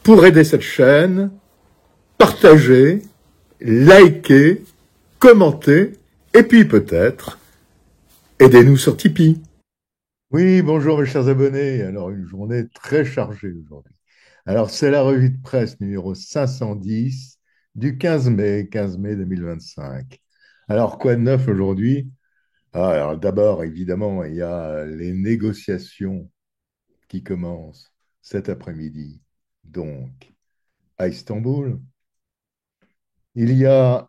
Pour aider cette chaîne, partagez, likez, commentez, et puis peut-être, aidez-nous sur Tipeee. Oui, bonjour mes chers abonnés. Alors, une journée très chargée aujourd'hui. Alors, c'est la revue de presse numéro 510 du 15 mai 2025. Alors, quoi de neuf aujourd'hui? Alors, d'abord, évidemment, il y a les négociations qui commencent cet après-midi, donc à Istanbul. Il y a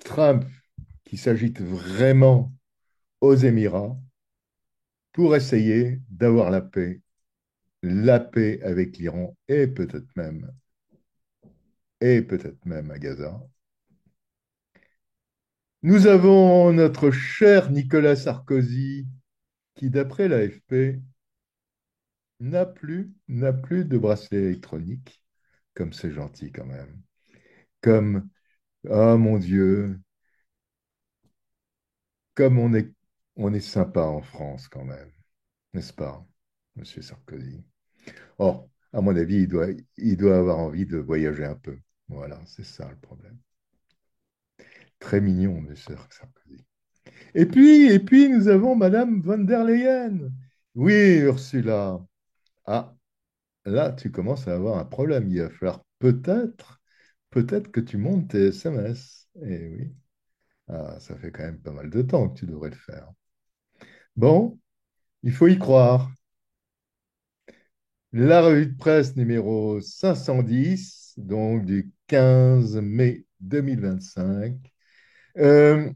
Trump qui s'agite vraiment aux Émirats pour essayer d'avoir la paix avec l'Iran et peut-être même à Gaza. Nous avons notre cher Nicolas Sarkozy qui, d'après l'AFP, n'a plus de bracelet électronique, comme c'est gentil quand même. Comme, oh mon Dieu, comme on est sympa en France quand même, n'est-ce pas, Monsieur Sarkozy? Or, à mon avis, il doit avoir envie de voyager un peu. Voilà, c'est ça le problème. Très mignon, Monsieur Sarkozy. Et puis, nous avons Madame von der Leyen. Oui, Ursula. Ah, là, tu commences à avoir un problème. Il va falloir peut-être que tu montes tes SMS. Eh oui. Ah, ça fait quand même pas mal de temps que tu devrais le faire. Bon, il faut y croire. La revue de presse numéro 510, donc du 15 mai 2025. Euh,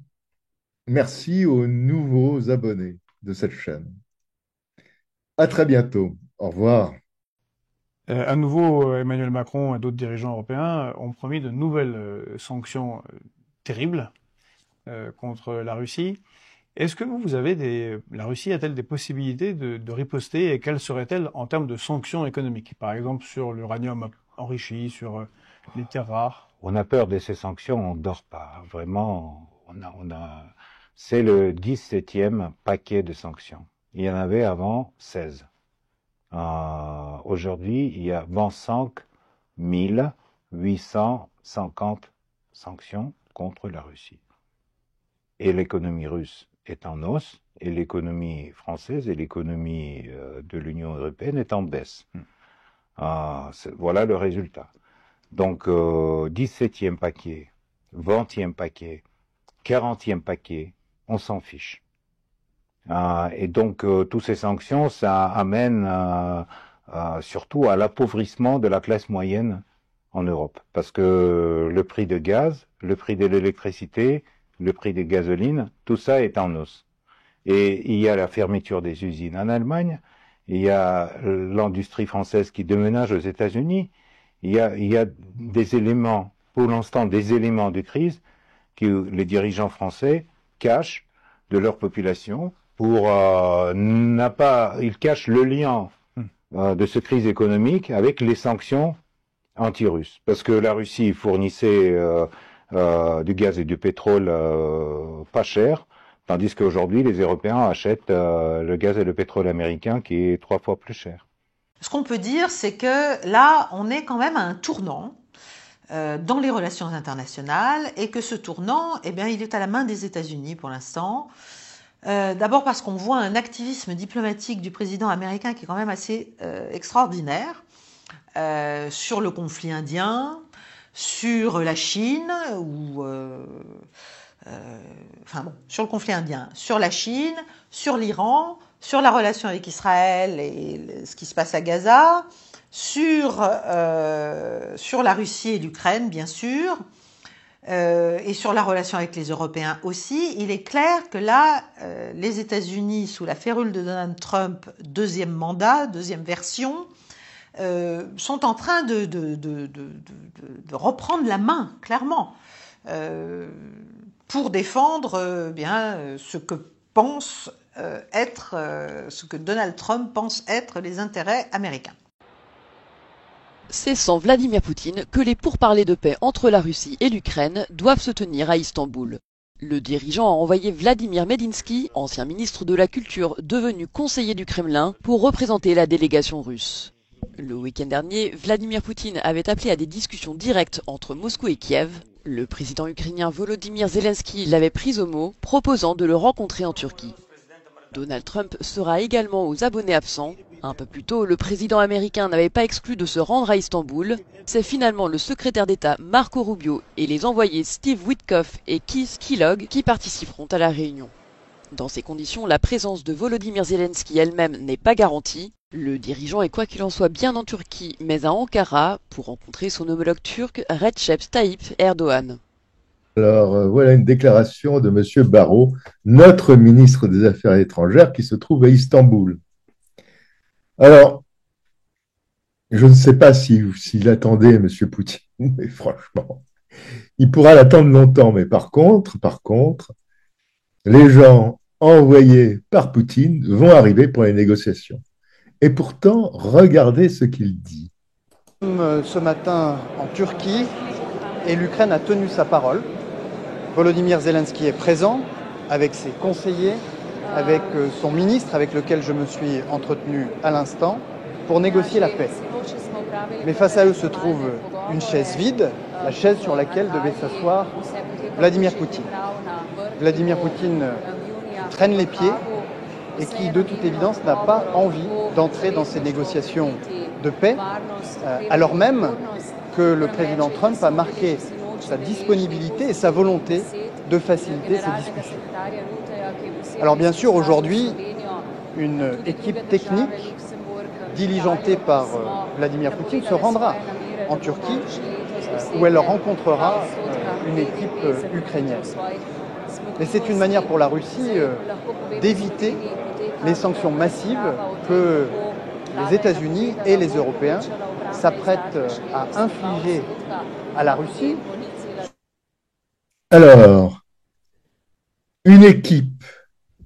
merci aux nouveaux abonnés de cette chaîne. À très bientôt. Au revoir. À nouveau, Emmanuel Macron et d'autres dirigeants européens ont promis de nouvelles sanctions terribles contre la Russie. Est-ce que vous avez la Russie a-t-elle des possibilités de riposter et quelles seraient-elles en termes de sanctions économiques? Par exemple sur l'uranium enrichi, sur les terres rares? On a peur de ces sanctions, on ne dort pas. Vraiment, c'est le 17e paquet de sanctions. Il y en avait avant 16. Aujourd'hui, il y a 25 850 sanctions contre la Russie. Et l'économie russe est en hausse, et l'économie française et l'économie de l'Union européenne est en baisse. Voilà le résultat. Donc, 17e paquet, 20e paquet, 40e paquet, on s'en fiche. Et donc, toutes ces sanctions, ça amène surtout à l'appauvrissement de la classe moyenne en Europe. Parce que le prix de gaz, le prix de l'électricité, le prix des gasolines, tout ça est en hausse. Et il y a la fermeture des usines en Allemagne, il y a l'industrie française qui déménage aux États-Unis, il y a des éléments, pour l'instant, des éléments de crise que les dirigeants français cachent de leur population ils cachent le lien de cette crise économique avec les sanctions anti-russes. Parce que la Russie fournissait du gaz et du pétrole pas cher, tandis qu'aujourd'hui, les Européens achètent le gaz et le pétrole américain qui est 3 fois plus cher. Ce qu'on peut dire, c'est que là, on est quand même à un tournant dans les relations internationales et que ce tournant, eh bien, il est à la main des États-Unis pour l'instant. D'abord parce qu'on voit un activisme diplomatique du président américain qui est quand même assez extraordinaire sur le conflit indien, sur la Chine, sur le conflit indien, sur la Chine, sur l'Iran, sur la relation avec Israël et ce qui se passe à Gaza, sur la Russie et l'Ukraine, bien sûr, et sur la relation avec les Européens aussi. Il est clair que là, les États-Unis, sous la férule de Donald Trump, deuxième mandat, deuxième version, sont en train de reprendre la main, clairement, pour défendre ce que Donald Trump pense être les intérêts américains. C'est sans Vladimir Poutine que les pourparlers de paix entre la Russie et l'Ukraine doivent se tenir à Istanbul. Le dirigeant a envoyé Vladimir Medinsky, ancien ministre de la Culture devenu conseiller du Kremlin, pour représenter la délégation russe. Le week-end dernier, Vladimir Poutine avait appelé à des discussions directes entre Moscou et Kiev. Le président ukrainien Volodymyr Zelensky l'avait pris au mot, proposant de le rencontrer en Turquie. Donald Trump sera également aux abonnés absents. Un peu plus tôt, le président américain n'avait pas exclu de se rendre à Istanbul. C'est finalement le secrétaire d'État Marco Rubio et les envoyés Steve Witkoff et Keith Kellogg qui participeront à la réunion. Dans ces conditions, la présence de Volodymyr Zelensky elle-même n'est pas garantie. Le dirigeant est quoi qu'il en soit bien en Turquie, mais à Ankara, pour rencontrer son homologue turc Recep Tayyip Erdogan. Alors, voilà une déclaration de M. Barrot, notre ministre des Affaires étrangères, qui se trouve à Istanbul. Alors, je ne sais pas s'il attendait M. Poutine, mais franchement, il pourra l'attendre longtemps. Mais par contre, les gens envoyés par Poutine vont arriver pour les négociations. Et pourtant, regardez ce qu'il dit. Ce matin en Turquie, et l'Ukraine a tenu sa parole. Volodymyr Zelensky est présent avec ses conseillers, avec son ministre avec lequel je me suis entretenu à l'instant pour négocier la paix. Mais face à eux se trouve une chaise vide, la chaise sur laquelle devait s'asseoir Vladimir Poutine. Vladimir Poutine traîne les pieds et qui, de toute évidence, n'a pas envie d'entrer dans ces négociations de paix, alors même que le président Trump a marqué sa disponibilité et sa volonté de faciliter ces discussions. Alors bien sûr, aujourd'hui, une équipe technique diligentée par Vladimir Poutine se rendra en Turquie où elle rencontrera une équipe ukrainienne. Mais c'est une manière pour la Russie d'éviter les sanctions massives que les États-Unis et les Européens s'apprêtent à infliger à la Russie. Alors, une équipe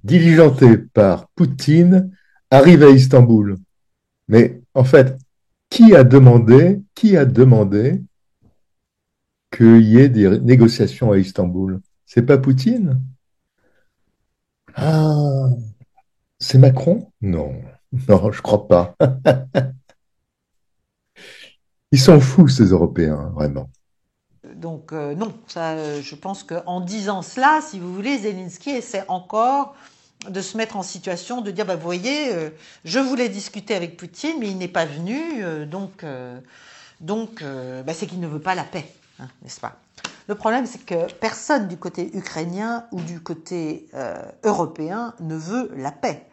diligentée par Poutine arrive à Istanbul. Mais en fait, qui a demandé qu'il y ait des négociations à Istanbul? C'est pas Poutine? Ah, c'est Macron? Non, je crois pas. Ils sont fous, ces Européens, vraiment. Donc non, ça, je pense qu'en disant cela, si vous voulez, Zelensky essaie encore de se mettre en situation de dire, vous voyez, je voulais discuter avec Poutine, mais il n'est pas venu, c'est qu'il ne veut pas la paix, hein, n'est-ce pas? Le problème, c'est que personne du côté ukrainien ou du côté européen ne veut la paix.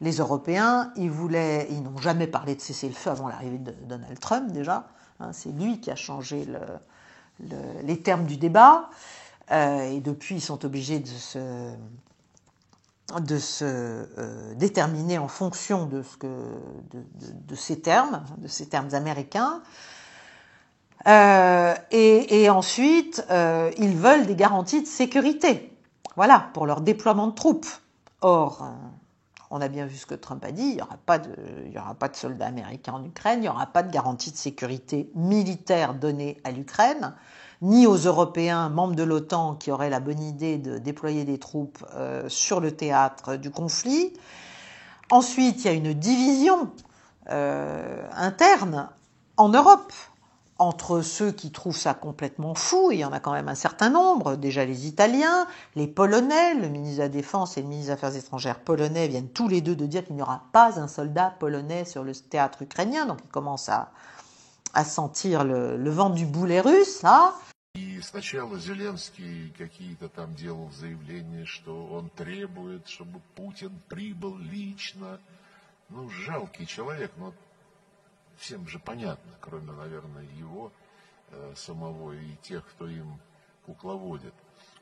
Les Européens, ils n'ont jamais parlé de cessez-le-feu avant l'arrivée de Donald Trump, déjà. Hein, c'est lui qui a changé les termes du débat. Et depuis, ils sont obligés de se déterminer en fonction de ces termes américains. Et ensuite, ils veulent des garanties de sécurité, voilà, pour leur déploiement de troupes. Or, on a bien vu ce que Trump a dit, il n'y aura pas de soldats américains en Ukraine, il n'y aura pas de garantie de sécurité militaire donnée à l'Ukraine, ni aux Européens, membres de l'OTAN, qui auraient la bonne idée de déployer des troupes sur le théâtre du conflit. Ensuite, il y a une division interne en Europe, entre ceux qui trouvent ça complètement fou, et il y en a quand même un certain nombre, déjà les Italiens, les Polonais, le ministre de la Défense et le ministre des Affaires étrangères polonais viennent tous les deux de dire qu'il n'y aura pas un soldat polonais sur le théâtre ukrainien, donc ils commencent à sentir le vent du boulet russe, là. И сначала Зеленский какие-то там делал заявления, что он требует, чтобы Путин прибыл лично. Ну, жалкий человек, но всем же понятно, кроме, наверное, его самого и тех, кто им кукловодит.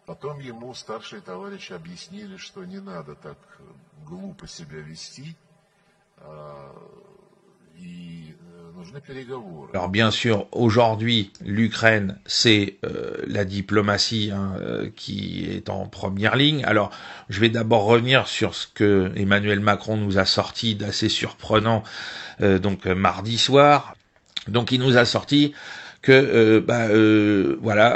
Потом ему старшие товарищи объяснили, что не надо так глупо себя вести, и нужны переговоры. Alors bien sûr, aujourd'hui, l'Ukraine, c'est la diplomatie qui est en première ligne. Alors, je vais d'abord revenir sur ce que Emmanuel Macron nous a sorti d'assez surprenant mardi soir. Donc, il nous a sorti que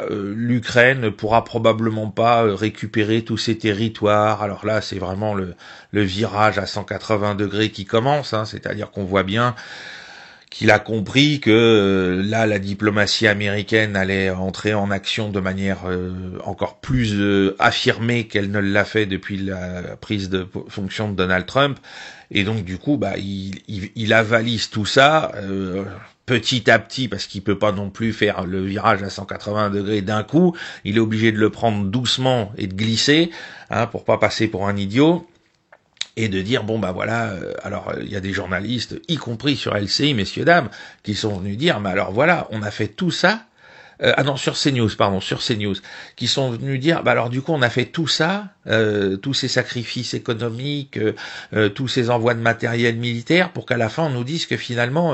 l'Ukraine ne pourra probablement pas récupérer tous ses territoires. Alors là, c'est vraiment le virage à 180 degrés qui commence, hein, c'est-à-dire qu'on voit bien qu'il a compris que là la diplomatie américaine allait entrer en action de manière encore plus affirmée qu'elle ne l'a fait depuis la prise de fonction de Donald Trump, et donc du coup il avalise tout ça petit à petit, parce qu'il peut pas non plus faire le virage à 180 degrés d'un coup, il est obligé de le prendre doucement et de glisser, pour pas passer pour un idiot. Et de dire, bon, bah voilà, alors il y a des journalistes, y compris sur LCI, messieurs, dames, qui sont venus dire, mais alors voilà, on a fait tout ça, sur CNews, qui sont venus dire, bah alors du coup on a fait tout ça, tous ces sacrifices économiques, tous ces envois de matériel militaire, pour qu'à la fin on nous dise que finalement,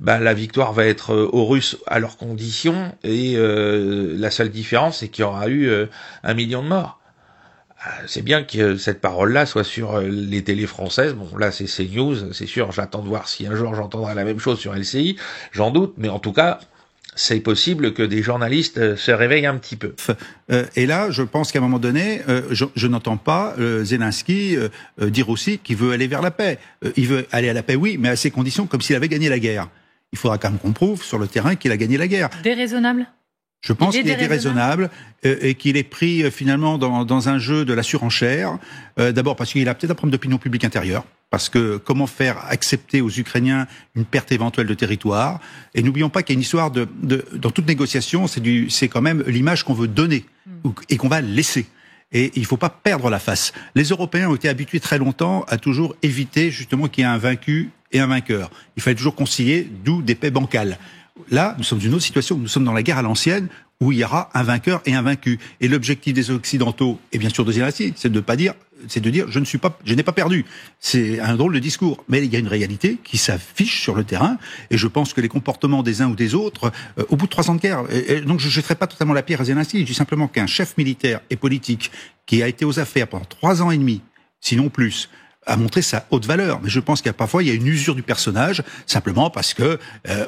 la victoire va être aux Russes à leurs conditions, et la seule différence c'est qu'il y aura eu 1 million de morts. C'est bien que cette parole-là soit sur les télés françaises. Bon, là, c'est CNews, c'est sûr. J'attends de voir si un jour j'entendrai la même chose sur LCI. J'en doute, mais en tout cas, c'est possible que des journalistes se réveillent un petit peu. Et là, je pense qu'à un moment donné, je n'entends pas Zelensky dire aussi qu'il veut aller vers la paix. Il veut aller à la paix, oui, mais à ses conditions, comme s'il avait gagné la guerre. Il faudra quand même qu'on prouve sur le terrain qu'il a gagné la guerre. Déraisonnable ? Je pense qu'il est déraisonnable et qu'il est pris finalement dans un jeu de la surenchère. D'abord parce qu'il a peut-être un problème d'opinion publique intérieure. Parce que comment faire accepter aux Ukrainiens une perte éventuelle de territoire? Et n'oublions pas qu'il y a une histoire dans toute négociation, c'est quand même l'image qu'on veut donner et qu'on va laisser. Et il ne faut pas perdre la face. Les Européens ont été habitués très longtemps à toujours éviter justement qu'il y ait un vaincu et un vainqueur. Il fallait toujours concilier, d'où des paix bancales. Là, nous sommes dans une autre situation. Nous sommes dans la guerre à l'ancienne, où il y aura un vainqueur et un vaincu. Et l'objectif des Occidentaux, et bien sûr de Zelensky, c'est de dire je n'ai pas perdu. C'est un drôle de discours, mais il y a une réalité qui s'affiche sur le terrain. Et je pense que les comportements des uns ou des autres, au bout de 3 ans de guerre, et donc je ne jetterai pas totalement la pierre à Zelensky. Je dis simplement qu'un chef militaire et politique qui a été aux affaires pendant 3 ans et demi, sinon plus, a montré sa haute valeur. Mais je pense qu'il y a parfois une usure du personnage, simplement parce que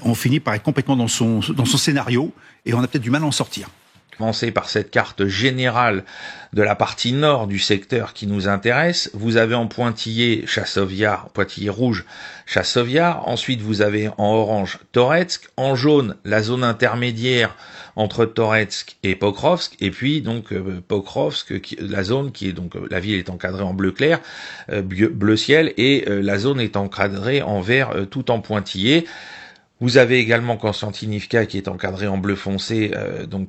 on finit par être complètement dans son scénario et on a peut-être du mal à en sortir. Commencer par cette carte générale de la partie nord du secteur qui nous intéresse. Vous avez en pointillé Chassovyar, pointillé rouge Chassovyar. Ensuite, vous avez en orange Toretsk. En jaune, la zone intermédiaire entre Toretsk et Pokrovsk. Et puis, donc, Pokrovsk, la zone qui est donc, la ville est encadrée en bleu clair, bleu ciel, et la zone est encadrée en vert tout en pointillé. Vous avez également Konstantinivka qui est encadré en bleu foncé, dans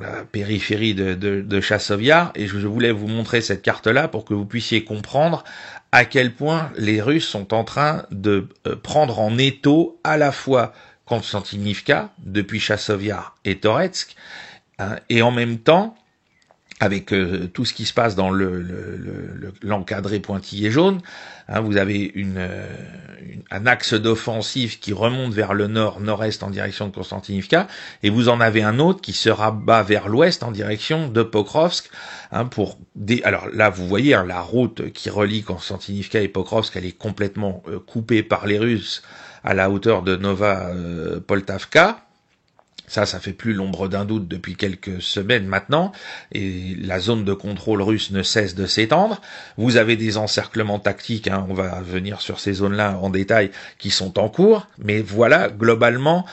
la périphérie de Chassovyar. Et je voulais vous montrer cette carte-là pour que vous puissiez comprendre à quel point les Russes sont en train de prendre en étau à la fois Konstantinivka, depuis Chassovyar et Toretsk, et en même temps, avec tout ce qui se passe dans l'encadré pointillé jaune, vous avez un axe d'offensive qui remonte vers le nord-est en direction de Konstantinivka, et vous en avez un autre qui se rabat vers l'ouest en direction de Pokrovsk. Alors là, vous voyez la route qui relie Konstantinivka et Pokrovsk, elle est complètement coupée par les Russes à la hauteur de Nova Poltavka. Ça fait plus l'ombre d'un doute depuis quelques semaines maintenant, et la zone de contrôle russe ne cesse de s'étendre. Vous avez des encerclements tactiques, on va venir sur ces zones-là en détail, qui sont en cours, mais voilà, globalement,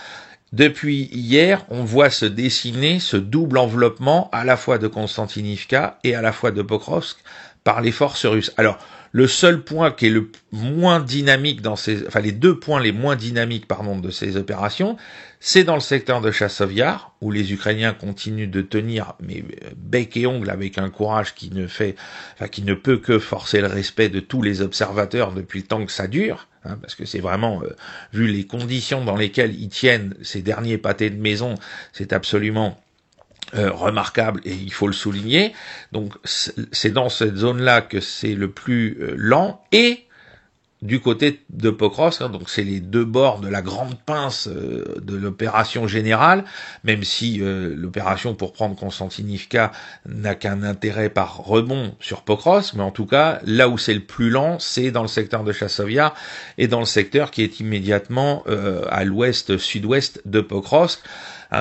depuis hier, on voit se dessiner ce double enveloppement à la fois de Konstantinivka et à la fois de Pokrovsk par les forces russes. Alors, le seul point qui est le moins dynamique les 2 points les moins dynamiques, de ces opérations, c'est dans le secteur de Chassovyar, où les Ukrainiens continuent de tenir, mais bec et ongle, avec un courage qui ne peut que forcer le respect de tous les observateurs depuis le temps que ça dure, parce que c'est vraiment, vu les conditions dans lesquelles ils tiennent ces derniers pâtés de maison, c'est absolument remarquable, et il faut le souligner. Donc c'est dans cette zone-là que c'est le plus lent, et du côté de Pokrovsk, donc c'est les 2 bords de la grande pince de l'opération générale, même si l'opération pour prendre Konstantinivka n'a qu'un intérêt par rebond sur Pokrovsk, mais en tout cas, là où c'est le plus lent, c'est dans le secteur de Chassovyar et dans le secteur qui est immédiatement à l'ouest-sud-ouest de Pokrovsk,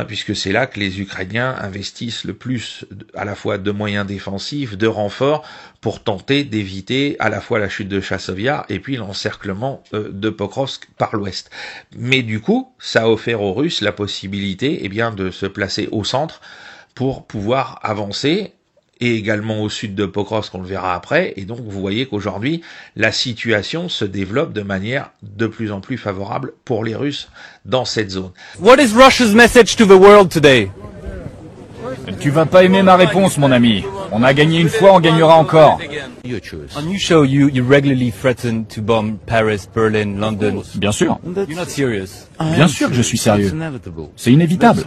puisque c'est là que les Ukrainiens investissent le plus à la fois de moyens défensifs, de renforts, pour tenter d'éviter à la fois la chute de Chasovia et puis l'encerclement de Pokrovsk par l'ouest. Mais du coup, ça a offert aux Russes la possibilité de se placer au centre pour pouvoir avancer, et également au sud de Pokrovsk, on le verra après, et donc vous voyez qu'aujourd'hui, la situation se développe de manière de plus en plus favorable pour les Russes dans cette zone. What is Russia's message to the world today? Tu vas pas aimer ma réponse, mon ami. On a gagné une fois, on gagnera encore. On your show, you regularly threaten to bomb Paris, Berlin, London. Bien sûr. You're not serious. Bien sûr que je suis sérieux. C'est inévitable.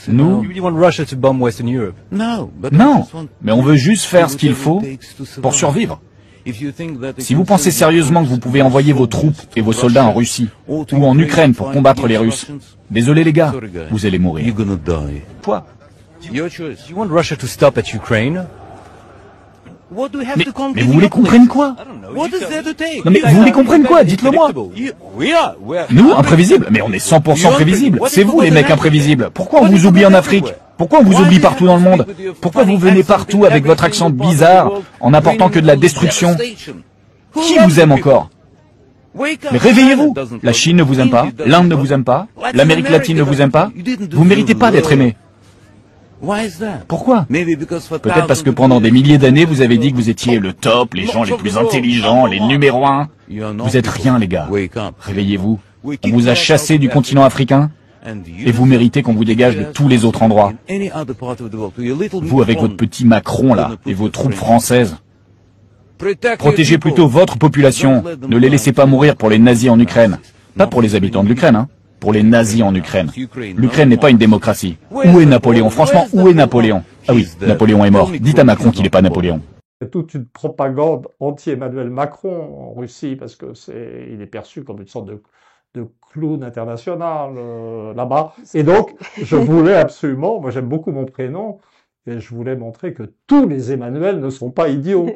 Nous, You really want Russia to bomb Western Europe? non, mais on veut juste faire ce qu'il faut pour survivre. Si vous pensez sérieusement que vous pouvez envoyer vos troupes et vos soldats en Russie ou en Ukraine pour combattre les Russes, désolé les gars, vous allez mourir. Quoi? You want Russia to stop at Ukraine? Mais vous voulez qu'on prenne quoi? Non mais vous voulez qu'on prenne quoi? Dites-le moi. Nous, imprévisibles? Mais on est 100% prévisibles. C'est vous les mecs imprévisibles. Pourquoi on vous oublie en Afrique? Pourquoi on vous oublie partout dans le monde? Pourquoi vous venez partout avec votre accent bizarre en n'apportant que de la destruction? Qui vous aime encore? Mais réveillez-vous. La Chine ne vous aime pas, l'Inde ne vous aime pas, l'Amérique latine ne vous aime pas. Vous méritez pas d'être aimé. Pourquoi? Peut-être parce que pendant des milliers d'années, vous avez dit que vous étiez le top, les gens les plus intelligents, les numéros 1. Vous êtes rien, les gars. Réveillez-vous. On vous a chassé du continent africain et vous méritez qu'on vous dégage de tous les autres endroits. Vous avec votre petit Macron, là, et vos troupes françaises. Protégez plutôt votre population. Ne les laissez pas mourir pour les nazis en Ukraine. Pas pour les habitants de l'Ukraine, hein. Pour les nazis en Ukraine. L'Ukraine n'est pas une démocratie. Où est Napoléon? Franchement, où est Napoléon? Ah oui, Napoléon est mort. Dites à Macron qu'il n'est pas Napoléon. Il y a toute une propagande anti-Emmanuel Macron en Russie parce que il est perçu comme une sorte de clown international là-bas. Et donc, je voulais absolument, moi j'aime beaucoup mon prénom, et je voulais montrer que tous les Emmanuel ne sont pas idiots.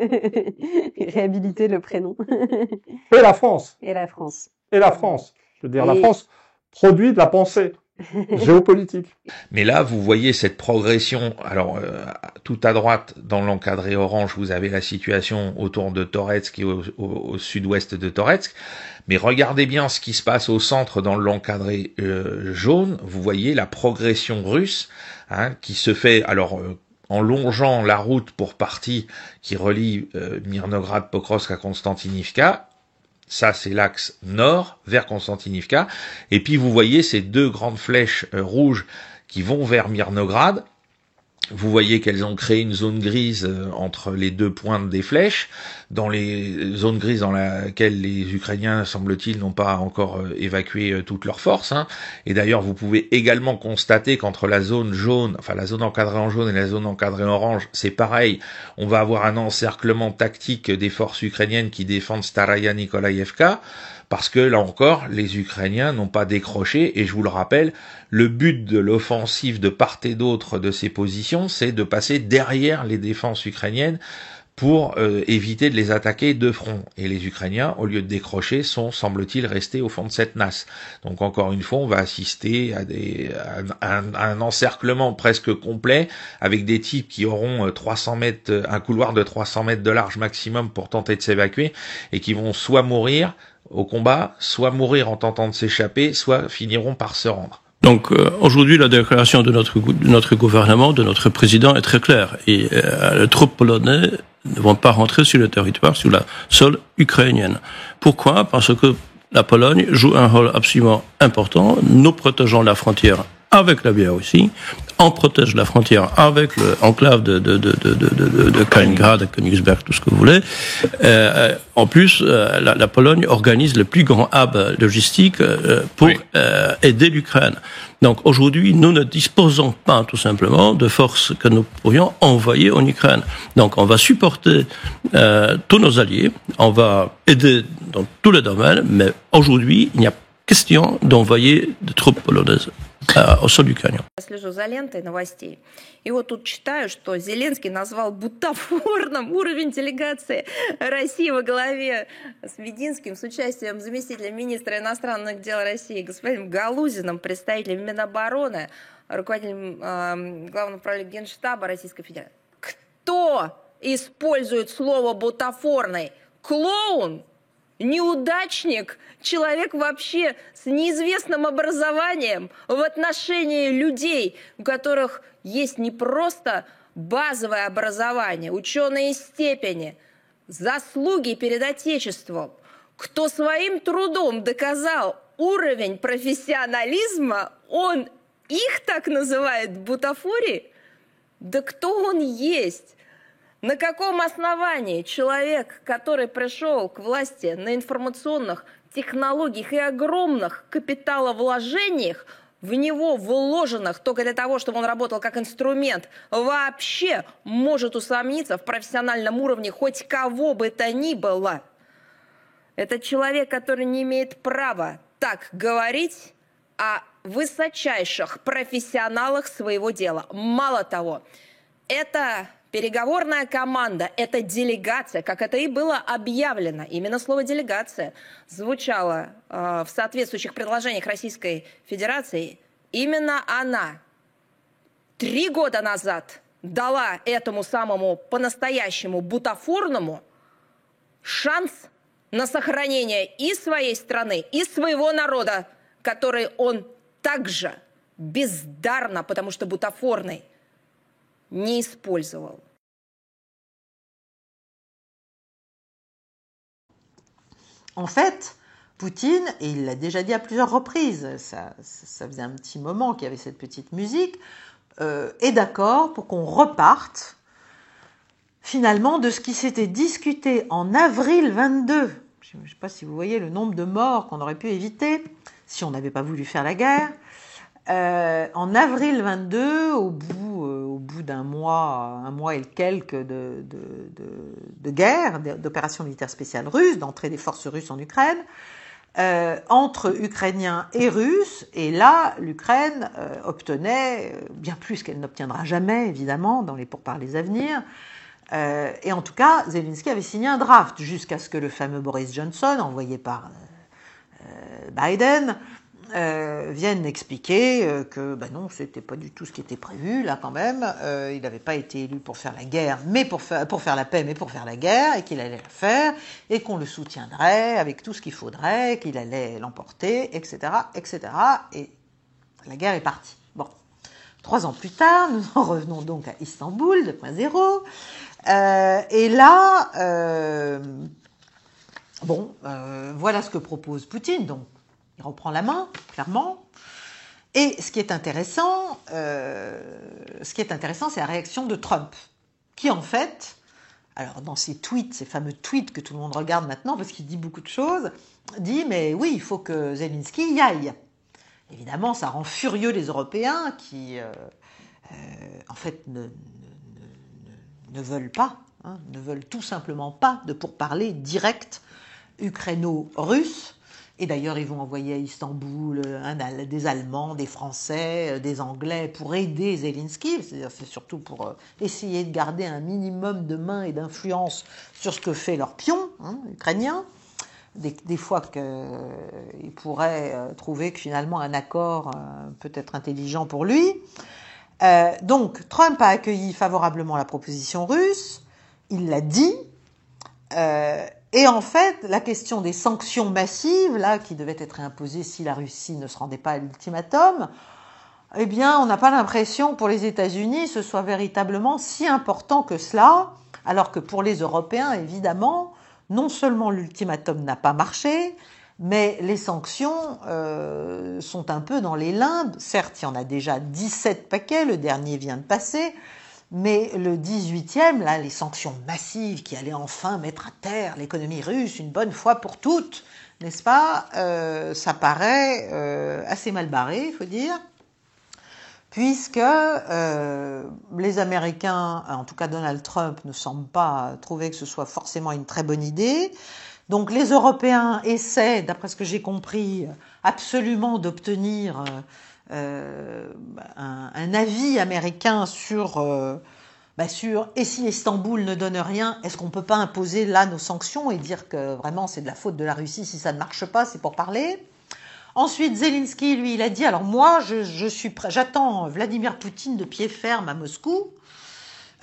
Réhabiliter le prénom. Et la France. Et la France. Et la France. Je veux dire, la France produit de la pensée géopolitique. Mais là, vous voyez cette progression. Alors, tout à droite, dans l'encadré orange, vous avez la situation autour de Toretsk et au sud-ouest de Toretsk. Mais regardez bien ce qui se passe au centre dans l'encadré jaune. Vous voyez la progression russe qui se fait en longeant la route pour partie qui relie Mirnograd, Pokrovsk à Konstantinivka. Ça, c'est l'axe nord vers Konstantinivka. Et puis, vous voyez ces deux grandes flèches rouges qui vont vers Mirnograd. Vous voyez qu'elles ont créé une zone grise entre les deux pointes des flèches, dans les zones grises dans laquelle les Ukrainiens, semble-t-il, n'ont pas encore évacué toutes leurs forces. Et d'ailleurs, vous pouvez également constater qu'entre la zone jaune, enfin la zone encadrée en jaune et la zone encadrée en orange, c'est pareil. On va avoir un encerclement tactique des forces ukrainiennes qui défendent Staraya Nikolaïevka, parce que, là encore, les Ukrainiens n'ont pas décroché, et je vous le rappelle, le but de l'offensive de part et d'autre de ces positions, c'est de passer derrière les défenses ukrainiennes pour éviter de les attaquer de front. Et les Ukrainiens, au lieu de décrocher, sont, semble-t-il, restés au fond de cette nasse. Donc, encore une fois, on va assister à un encerclement presque complet, avec des types qui auront 300 mètres, un couloir de 300 mètres de large maximum pour tenter de s'évacuer, et qui vont soit mourir au combat, soit mourir en tentant de s'échapper, soit finiront par se rendre. Donc aujourd'hui, la déclaration de notre gouvernement, de notre président est très claire. Et les troupes polonaises ne vont pas rentrer sur le territoire, sur la sol ukrainienne. Pourquoi? Parce que la Pologne joue un rôle absolument important. Nous protégeons la frontière avec la Biélorussie, on protège la frontière avec l'enclave de Kaliningrad, de Königsberg, tout ce que vous voulez. En plus, la Pologne organise le plus grand hub logistique pour aider l'Ukraine. Donc aujourd'hui, nous ne disposons pas tout simplement de forces que nous pourrions envoyer en Ukraine. Donc on va supporter tous nos alliés, on va aider dans tous les domaines, mais aujourd'hui, il n'y a question d'envoyer des troupes polonaises au sol украинского. Слежу за лентой новостей. И вот тут читаю, что Зеленский назвал бутафорным уровень делегации России во главе с Мединским с участием заместителя министра иностранных дел России господином Галузиным, представителем Минобороны, руководителем Главного управления Генштаба Российской Федерации. Кто использует слово «бутафорный»? Клоун? Неудачник? Человек вообще с неизвестным образованием в отношении людей, у которых есть не просто базовое образование, ученые степени, заслуги перед Отечеством, кто своим трудом доказал уровень профессионализма, он их так называет бутафорией? Да кто он есть? На каком основании человек, который пришел к власти на информационных технологиях и огромных капиталовложениях, в него вложенных только для того, чтобы он работал как инструмент, вообще может усомниться в профессиональном уровне хоть кого бы то ни было? Это человек, который не имеет права так говорить о высочайших профессионалах своего дела. Мало того, это переговорная команда, это делегация, как это и было объявлено. Именно слово «делегация» звучало в соответствующих предложениях Российской Федерации. Именно она 3 года назад дала этому самому по-настоящему бутафорному шанс на сохранение и своей страны, и своего народа, который он также бездарно, потому что бутафорный, не использовал. En fait, Poutine, et il l'a déjà dit à plusieurs reprises, ça faisait un petit moment qu'il y avait cette petite musique, est d'accord pour qu'on reparte finalement de ce qui s'était discuté en avril 22. Je ne sais pas si vous voyez le nombre de morts qu'on aurait pu éviter si on n'avait pas voulu faire la guerre. En avril 22, au bout d'un mois, un mois et quelques de guerre, d'opérations militaires spéciales russes, d'entrée des forces russes en Ukraine, entre Ukrainiens et Russes, et là, l'Ukraine obtenait bien plus qu'elle n'obtiendra jamais, évidemment, dans les pourparlers à venir. Et en tout cas, Zelensky avait signé un draft jusqu'à ce que le fameux Boris Johnson, envoyé par Biden, vienne expliquer que non, c'était pas du tout ce qui était prévu là quand même. Il n'avait pas été élu pour faire la guerre, mais pour faire la paix, mais pour faire la guerre, et qu'il allait la faire, et qu'on le soutiendrait avec tout ce qu'il faudrait, qu'il allait l'emporter, etc., etc. Et la guerre est partie. Bon, 3 ans plus tard, nous en revenons donc à Istanbul 2.0. Et là, voilà ce que propose Poutine. Donc, il reprend la main, clairement. Et ce qui est intéressant, c'est la réaction de Trump, qui en fait, alors dans ses tweets, ces fameux tweets que tout le monde regarde maintenant, parce qu'il dit beaucoup de choses, dit mais oui, il faut que Zelensky y aille. Évidemment, ça rend furieux les Européens qui, en fait, ne veulent pas, ne veulent tout simplement pas de pourparlers directs ukraino-russes. Et d'ailleurs, ils vont envoyer à Istanbul des Allemands, des Français, des Anglais pour aider Zelensky. C'est-à-dire, c'est surtout pour essayer de garder un minimum de main et d'influence sur ce que fait leur pion ukrainien. Des fois qu'ils pourraient trouver que finalement un accord peut être intelligent pour lui. Donc, Trump a accueilli favorablement la proposition russe. Il l'a dit. Et en fait, la question des sanctions massives, là, qui devaient être imposées si la Russie ne se rendait pas à l'ultimatum, eh bien, on n'a pas l'impression que pour les États-Unis, ce soit véritablement si important que cela, alors que pour les Européens, évidemment, non seulement l'ultimatum n'a pas marché, mais les sanctions sont un peu dans les limbes. Certes, il y en a déjà 17 paquets, le dernier vient de passer, mais le 18e, là, les sanctions massives qui allaient enfin mettre à terre l'économie russe une bonne fois pour toutes, n'est-ce pas, ça paraît assez mal barré, il faut dire, puisque les Américains, en tout cas Donald Trump, ne semblent pas trouver que ce soit forcément une très bonne idée. Donc les Européens essaient, d'après ce que j'ai compris, absolument d'obtenir un avis américain sur et si Istanbul ne donne rien, est-ce qu'on ne peut pas imposer là nos sanctions et dire que vraiment c'est de la faute de la Russie si ça ne marche pas, c'est pour parler. Ensuite, Zelensky, lui, il a dit, alors moi, je suis prêt, j'attends Vladimir Poutine de pied ferme à Moscou.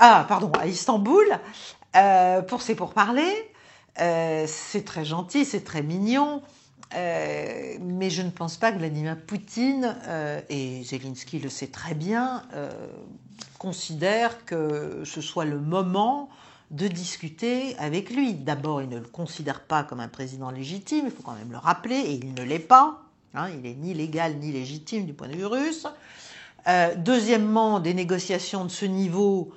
à Istanbul, pour ces pourparlers. C'est très gentil, c'est très mignon, mais je ne pense pas que Vladimir Poutine, et Zelensky le sait très bien, considère que ce soit le moment de discuter avec lui. D'abord, il ne le considère pas comme un président légitime, il faut quand même le rappeler, et il ne l'est pas. Hein, il n'est ni légal ni légitime du point de vue russe. Deuxièmement, des négociations de ce niveau,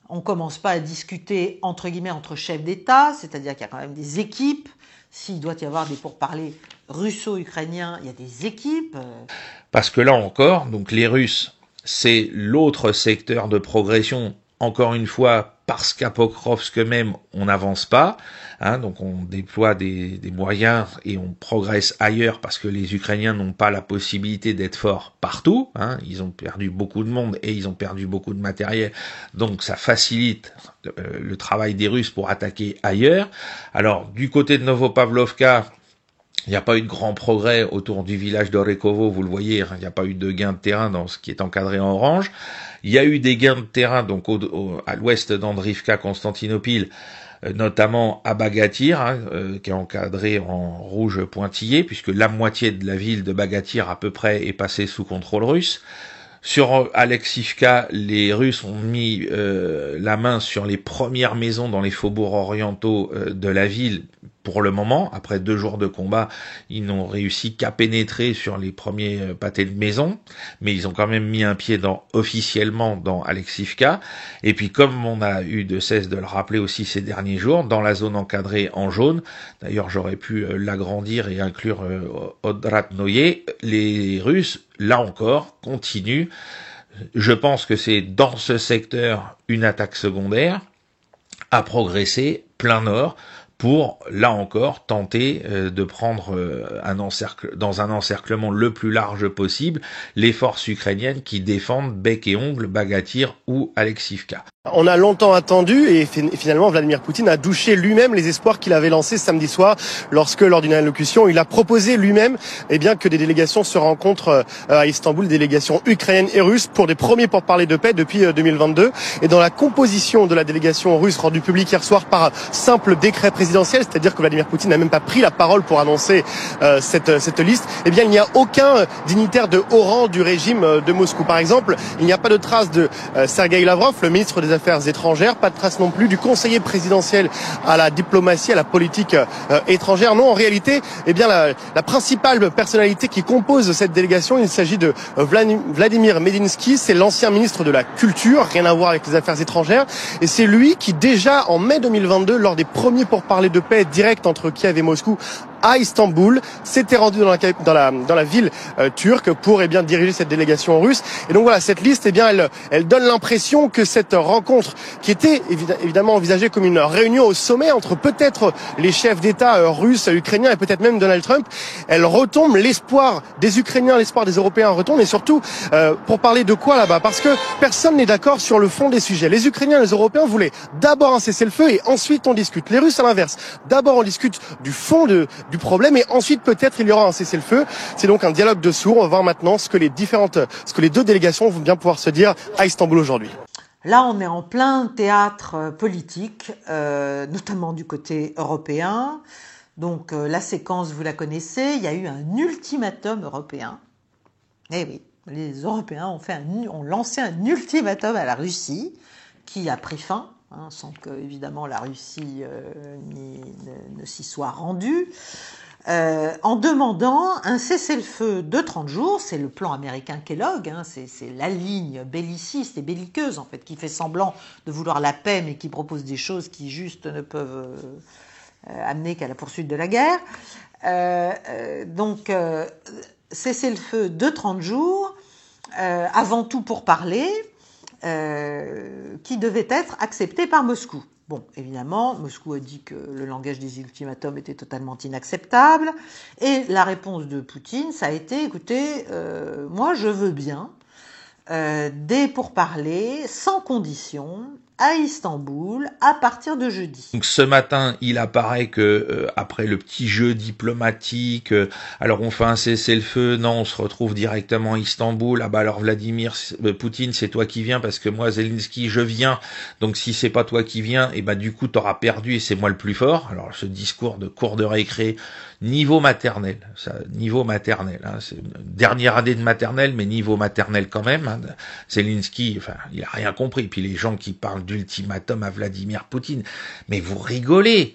on ne commence pas à discuter entre guillemets entre chefs d'État, c'est-à-dire qu'il y a quand même des équipes. S'il doit y avoir des pourparlers russo-ukrainiens, il y a des équipes. Parce que là encore, donc les Russes, c'est l'autre secteur de progression. Encore une fois, parce qu'à Pokrovsk même, on n'avance pas, hein, donc on déploie des moyens et on progresse ailleurs parce que les Ukrainiens n'ont pas la possibilité d'être forts partout, hein, ils ont perdu beaucoup de monde et ils ont perdu beaucoup de matériel, donc ça facilite le travail des Russes pour attaquer ailleurs. Alors, du côté de Novopavlovka, il n'y a pas eu de grand progrès autour du village d'Orekovo, vous le voyez, il n'y a pas eu de gain de terrain dans ce qui est encadré en orange. Il y a eu des gains de terrain donc à l'ouest d'Andrivka, Constantinople, notamment à Bagatyr, hein, qui est encadré en rouge pointillé, puisque la moitié de la ville de Bagatyr à peu près est passée sous contrôle russe. Sur Alexivka, les Russes ont mis la main sur les premières maisons dans les faubourgs orientaux de la ville. Pour le moment, après 2 jours de combat, ils n'ont réussi qu'à pénétrer sur les premiers pâtés de maison, mais ils ont quand même mis un pied officiellement dans Alexivka. Et puis, comme on a eu de cesse de le rappeler aussi ces derniers jours, dans la zone encadrée en jaune, d'ailleurs j'aurais pu l'agrandir et inclure Odratnoye, les Russes, là encore, continuent. Je pense que c'est dans ce secteur une attaque secondaire à progresser plein nord, pour, là encore, tenter de prendre dans un encerclement le plus large possible les forces ukrainiennes qui défendent bec et ongle Bagatyr ou Alexivka. On a longtemps attendu et finalement Vladimir Poutine a douché lui-même les espoirs qu'il avait lancés samedi soir lorsque, lors d'une allocution, il a proposé lui-même que des délégations se rencontrent à Istanbul, délégations ukrainiennes et russes, pour des premiers pourparlers de paix depuis 2022. Et dans la composition de la délégation russe rendue publique hier soir par simple décret présidentiel, c'est-à-dire que Vladimir Poutine n'a même pas pris la parole pour annoncer cette liste, il n'y a aucun dignitaire de haut rang du régime de Moscou. Par exemple, il n'y a pas de trace de Sergueï Lavrov, le ministre des Affaires étrangères, pas de trace non plus du conseiller présidentiel à la diplomatie, à la politique étrangère. Non, en réalité, la principale personnalité qui compose cette délégation, il s'agit de Vladimir Medinsky, c'est l'ancien ministre de la Culture, rien à voir avec les affaires étrangères, et c'est lui qui, déjà en mai 2022, lors des premiers pourparlers de paix directs entre Kiev et Moscou, à Istanbul, s'était rendu dans la ville turque pour diriger cette délégation russe. Et donc voilà, cette liste, elle donne l'impression que cette rencontre, qui était évidemment envisagée comme une réunion au sommet entre peut-être les chefs d'État russes, ukrainiens et peut-être même Donald Trump, elle retombe, l'espoir des Ukrainiens, l'espoir des Européens retombe, et surtout pour parler de quoi là-bas? Parce que personne n'est d'accord sur le fond des sujets. Les Ukrainiens et les Européens voulaient d'abord un cessez-le-feu et ensuite on discute. Les Russes à l'inverse. D'abord on discute du fond du problème et ensuite peut-être il y aura un cessez-le-feu. C'est donc un dialogue de sourds. On va voir maintenant ce que les deux délégations vont bien pouvoir se dire à Istanbul aujourd'hui. Là, on est en plein théâtre politique, notamment du côté européen. Donc la séquence, vous la connaissez, il y a eu un ultimatum européen. Eh oui, les Européens ont lancé un ultimatum à la Russie qui a pris fin, sans que, évidemment, la Russie ne s'y soit rendue, en demandant un cessez-le-feu de 30 jours. C'est le plan américain Kellogg, c'est la ligne belliciste et belliqueuse, en fait, qui fait semblant de vouloir la paix, mais qui propose des choses qui, juste, ne peuvent amener qu'à la poursuite de la guerre. Donc, cessez-le-feu de 30 jours, avant tout pour parler, qui devait être accepté par Moscou. Bon, évidemment, Moscou a dit que le langage des ultimatums était totalement inacceptable, et la réponse de Poutine, ça a été, écoutez, moi je veux bien des pourparlers sans condition, à Istanbul à partir de jeudi. Donc ce matin, il apparaît que après le petit jeu diplomatique, alors on fait un cessez-le-feu, non, on se retrouve directement à Istanbul. Ah bah alors Vladimir Poutine, c'est toi qui viens parce que moi Zelensky, je viens. Donc si c'est pas toi qui viens, et bah du coup t'auras perdu et c'est moi le plus fort. Alors ce discours de cours de récré, niveau maternel, hein, c'est une dernière année de maternelle, mais niveau maternel quand même. Hein. Zelensky, enfin, il a rien compris. Puis les gens qui parlent d'ultimatum à Vladimir Poutine, mais vous rigolez,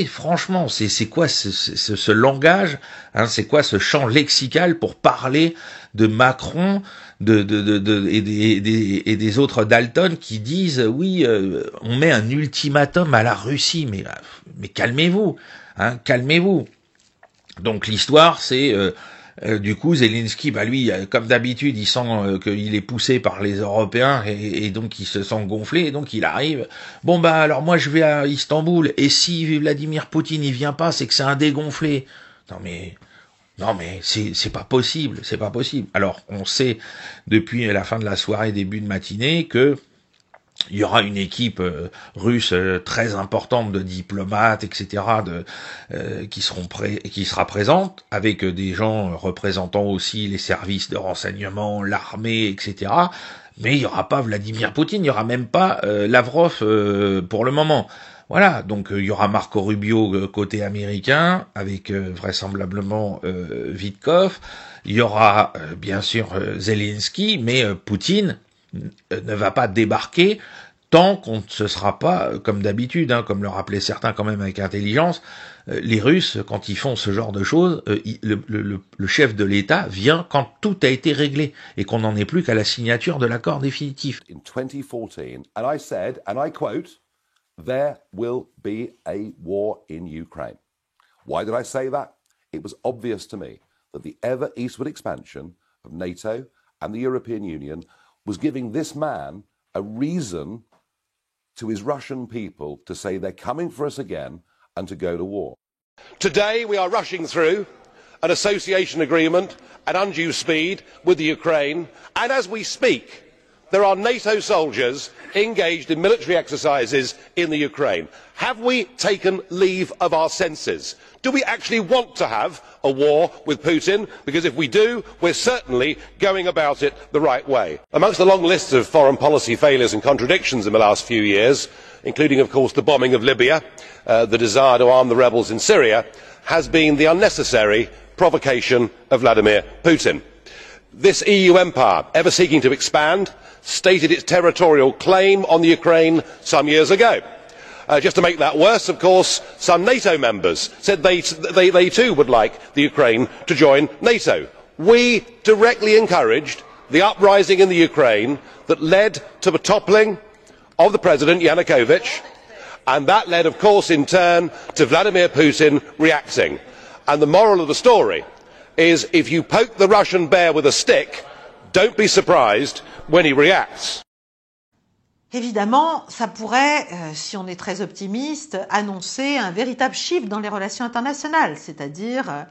franchement, c'est quoi ce langage, hein, c'est quoi ce champ lexical pour parler de Macron, et des autres Dalton qui disent oui, on met un ultimatum à la Russie, mais calmez-vous, hein, calmez-vous. Donc l'histoire, c'est du coup, Zelensky, bah lui, comme d'habitude, il sent qu'il est poussé par les Européens et donc il se sent gonflé. Et donc il arrive. Bon bah alors moi je vais à Istanbul et si Vladimir Poutine il vient pas, c'est que c'est un dégonflé. Non mais c'est pas possible, c'est pas possible. Alors on sait depuis la fin de la soirée, début de matinée que il y aura une équipe russe très importante de diplomates, etc., qui sera présente, avec des gens représentant aussi les services de renseignement, l'armée, etc. Mais il y aura pas Vladimir Poutine, il y aura même pas Lavrov pour le moment. Voilà, donc il y aura Marco Rubio côté américain, avec vraisemblablement Witkoff. Il y aura bien sûr Zelensky, mais Poutine ne va pas débarquer tant qu'on ne se sera pas, comme d'habitude, hein, comme le rappelaient certains quand même avec intelligence, les Russes, quand ils font ce genre de choses, le chef de l'État vient quand tout a été réglé et qu'on n'en est plus qu'à la signature de l'accord définitif. In 2014, and I said, and I quote, there will be a war in Ukraine. Why did I say that? It was obvious to me that the ever eastward expansion of NATO and the European Union was giving this man a reason to his Russian people to say they're coming for us again and to go to war. Today we are rushing through an association agreement at undue speed with the Ukraine, and as we speak there are NATO soldiers engaged in military exercises in the Ukraine. Have we taken leave of our senses? Do we actually want to have a war with Putin? Because if we do, we're certainly going about it the right way. Amongst the long list of foreign policy failures and contradictions in the last few years, including of course the bombing of Libya, the desire to arm the rebels in Syria, has been the unnecessary provocation of Vladimir Putin. This EU empire, ever seeking to expand, stated its territorial claim on the Ukraine some years ago. Just to make that worse, of course, some NATO members said they too would like the Ukraine to join NATO. We directly encouraged the uprising in the Ukraine that led to the toppling of the President Yanukovych, and that led, of course, in turn to Vladimir Putin reacting. And the moral of the story is if you poke the Russian bear with a stick, don't be surprised when he reacts. Évidemment, ça pourrait, si on est très optimiste, annoncer un véritable shift dans les relations internationales, c'est-à-dire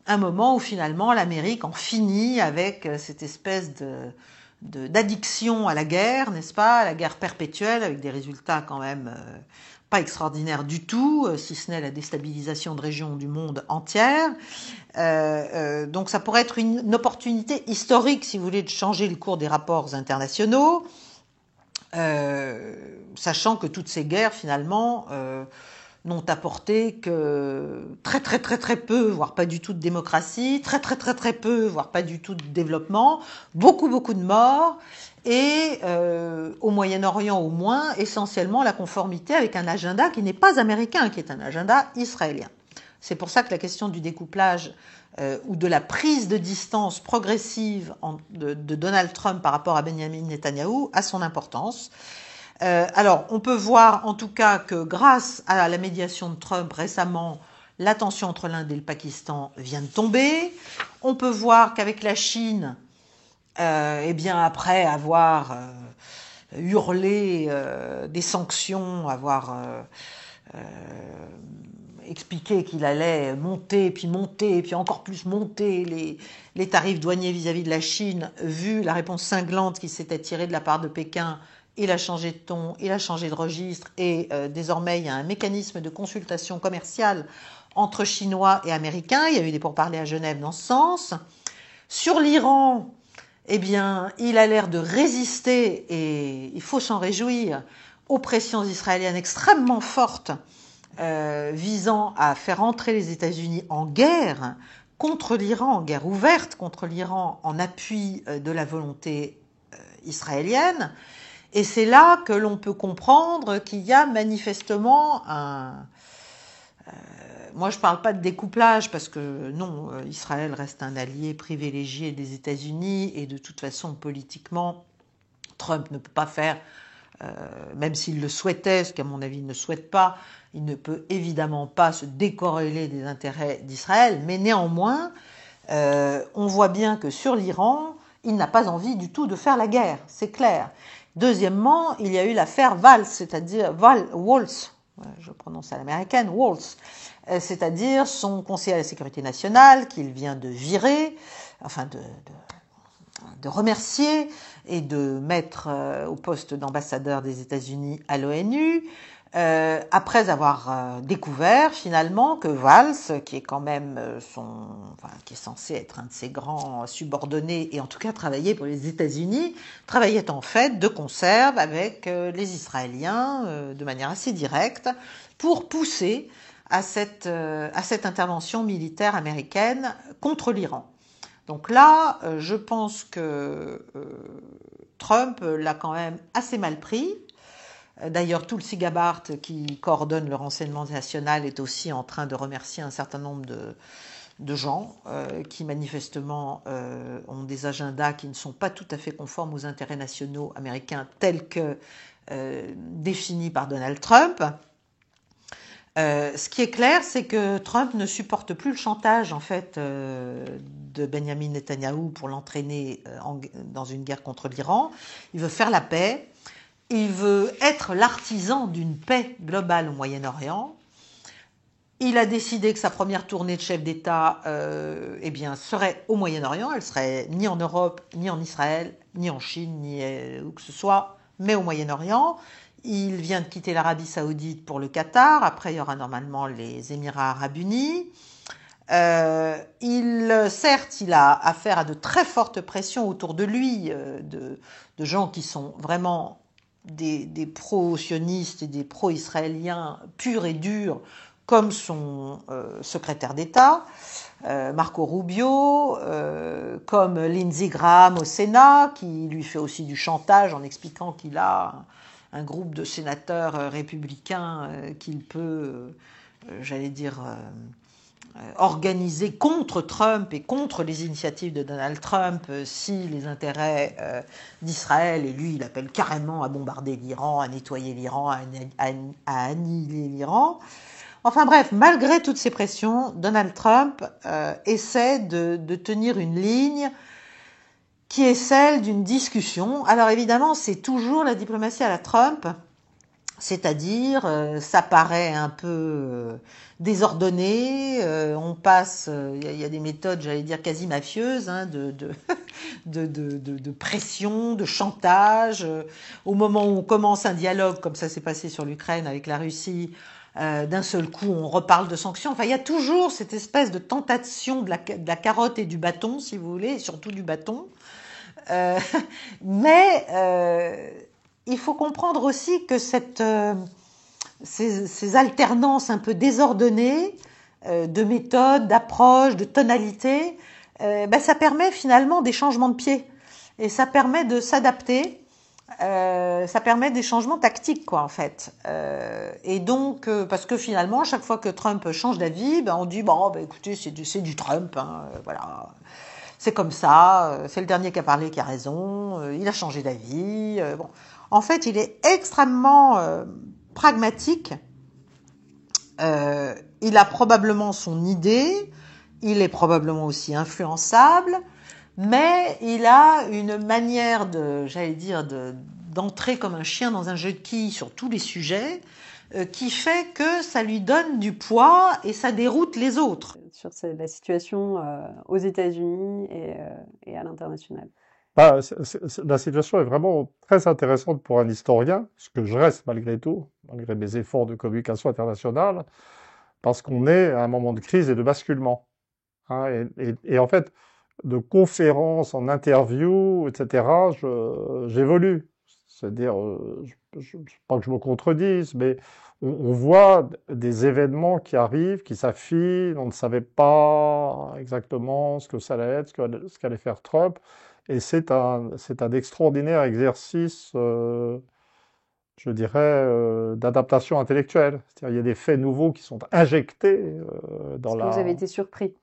un moment où finalement l'Amérique en finit avec cette espèce d'addiction à la guerre, n'est-ce pas, à la guerre perpétuelle, avec des résultats quand même pas extraordinaires du tout, si ce n'est la déstabilisation de régions du monde entière. Donc ça pourrait être une opportunité historique, si vous voulez, de changer le cours des rapports internationaux, sachant que toutes ces guerres, finalement, n'ont apporté que très peu, voire pas du tout de démocratie, très peu, voire pas du tout de développement, beaucoup de morts, et au Moyen-Orient au moins, essentiellement la conformité avec un agenda qui n'est pas américain, qui est un agenda israélien. C'est pour ça que la question du découplage ou de la prise de distance progressive de Donald Trump par rapport à Benjamin Netanyahou a son importance. Alors, on peut voir en tout cas que grâce à la médiation de Trump récemment, la tension entre l'Inde et le Pakistan vient de tomber. On peut voir qu'avec la Chine, eh bien après avoir hurlé des sanctions, avoir expliqué qu'il allait monter, puis encore plus monter les tarifs douaniers vis-à-vis de la Chine, vu la réponse cinglante qui s'était tirée de la part de Pékin il a changé de ton, il a changé de registre et désormais il y a un mécanisme de consultation commerciale entre Chinois et Américains. Il y a eu des pourparlers à Genève dans ce sens. Sur l'Iran, eh bien, il a l'air de résister, et il faut s'en réjouir, aux pressions israéliennes extrêmement fortes visant à faire entrer les États-Unis en guerre contre l'Iran, en guerre ouverte contre l'Iran, en appui de la volonté israélienne. Et c'est là que l'on peut comprendre qu'il y a manifestement moi, je ne parle pas de découplage parce que non, Israël reste un allié privilégié des États-Unis et de toute façon, politiquement, Trump ne peut pas faire, même s'il le souhaitait, ce qu'à mon avis il ne souhaite pas, il ne peut évidemment pas se décorréler des intérêts d'Israël, mais néanmoins, on voit bien que sur l'Iran, il n'a pas envie du tout de faire la guerre, c'est clair. Deuxièmement, il y a eu l'affaire Waltz, c'est-à-dire Waltz, je prononce à l'américaine, Waltz, c'est-à-dire son conseiller à la sécurité nationale qu'il vient de virer, enfin de remercier et de mettre au poste d'ambassadeur des États-Unis à l'ONU, après avoir découvert finalement que Valls, qui est quand même qui est censé être un de ses grands subordonnés et en tout cas travailler pour les États-Unis, travaillait en fait de concert avec les Israéliens de manière assez directe pour pousser à cette intervention militaire américaine contre l'Iran. Donc là, je pense que Trump l'a quand même assez mal pris. D'ailleurs, Tulsi Gabbard, qui coordonne le renseignement national, est aussi en train de remercier un certain nombre de gens qui manifestement ont des agendas qui ne sont pas tout à fait conformes aux intérêts nationaux américains tels que définis par Donald Trump. Ce qui est clair, c'est que Trump ne supporte plus le chantage en fait de Benjamin Netanyahou pour l'entraîner dans une guerre contre l'Iran. Il veut faire la paix. Il veut être l'artisan d'une paix globale au Moyen-Orient. Il a décidé que sa première tournée de chef d'État serait au Moyen-Orient. Elle serait ni en Europe, ni en Israël, ni en Chine, ni où que ce soit, mais au Moyen-Orient. Il vient de quitter l'Arabie Saoudite pour le Qatar. Après, il y aura normalement les Émirats Arabes Unis. Certes, il a affaire à de très fortes pressions autour de lui, de gens qui sont vraiment des pro-sionistes et des pro-israéliens purs et durs, comme son secrétaire d'État, Marco Rubio, comme Lindsey Graham au Sénat, qui lui fait aussi du chantage en expliquant qu'il a un groupe de sénateurs républicains qu'il peut, organiser contre Trump et contre les initiatives de Donald Trump si les intérêts d'Israël, et lui il appelle carrément à bombarder l'Iran, à nettoyer l'Iran, à annihiler l'Iran. Enfin bref, malgré toutes ces pressions, Donald Trump essaie de tenir une ligne qui est celle d'une discussion. Alors évidemment, c'est toujours la diplomatie à la Trump, c'est-à-dire ça paraît un peu désordonné, on passe, il y a des méthodes, j'allais dire quasi mafieuses, hein, de pression, de chantage. Au moment où on commence un dialogue, comme ça s'est passé sur l'Ukraine avec la Russie, d'un seul coup on reparle de sanctions. Enfin, il y a toujours cette espèce de tentation de la carotte et du bâton, si vous voulez, et surtout du bâton. Mais il faut comprendre aussi que ces alternances un peu désordonnées de méthodes, d'approches, de tonalités, ça permet finalement des changements de pied. Et ça permet de s'adapter, ça permet des changements tactiques, quoi, en fait. Et donc, parce que finalement, chaque fois que Trump change d'avis, on dit, écoutez, c'est du Trump, hein, voilà. C'est comme ça, c'est le dernier qui a parlé qui a raison, il a changé d'avis. Bon. En fait, il est extrêmement pragmatique. Il a probablement son idée, il est probablement aussi influençable, mais il a une manière d'entrer comme un chien dans un jeu de quilles sur tous les sujets, qui fait que ça lui donne du poids et ça déroute les autres. Sur la situation aux États-Unis et à l'international. La situation est vraiment très intéressante pour un historien, ce que je reste malgré tout, malgré mes efforts de communication internationale, parce qu'on est à un moment de crise et de basculement. Hein, et en fait, de conférences en interview, etc., j'évolue. C'est-à-dire, pas que je me contredise, mais on voit des événements qui arrivent, qui s'affinent, on ne savait pas exactement ce que ça allait être, ce qu'allait faire Trump, et c'est un extraordinaire exercice, je dirais, d'adaptation intellectuelle. C'est-à-dire, il y a des faits nouveaux qui sont injectés dans Est-ce que vous avez été surpris?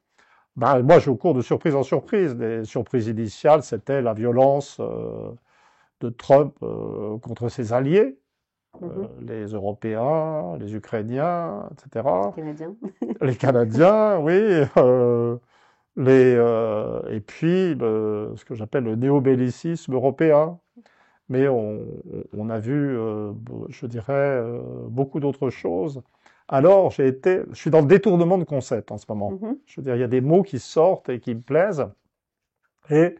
Moi, je cours de surprise en surprise. Les surprises initiales, c'était la violence de Trump contre ses alliés, les Européens, les Ukrainiens, etc. Les Canadiens. Les Canadiens, oui. Et puis, ce que j'appelle le néo-bellicisme européen. Mais on a vu, je dirais, beaucoup d'autres choses. Alors, je suis dans le détournement de concept en ce moment. Je veux dire, il y a des mots qui sortent et qui me plaisent. Et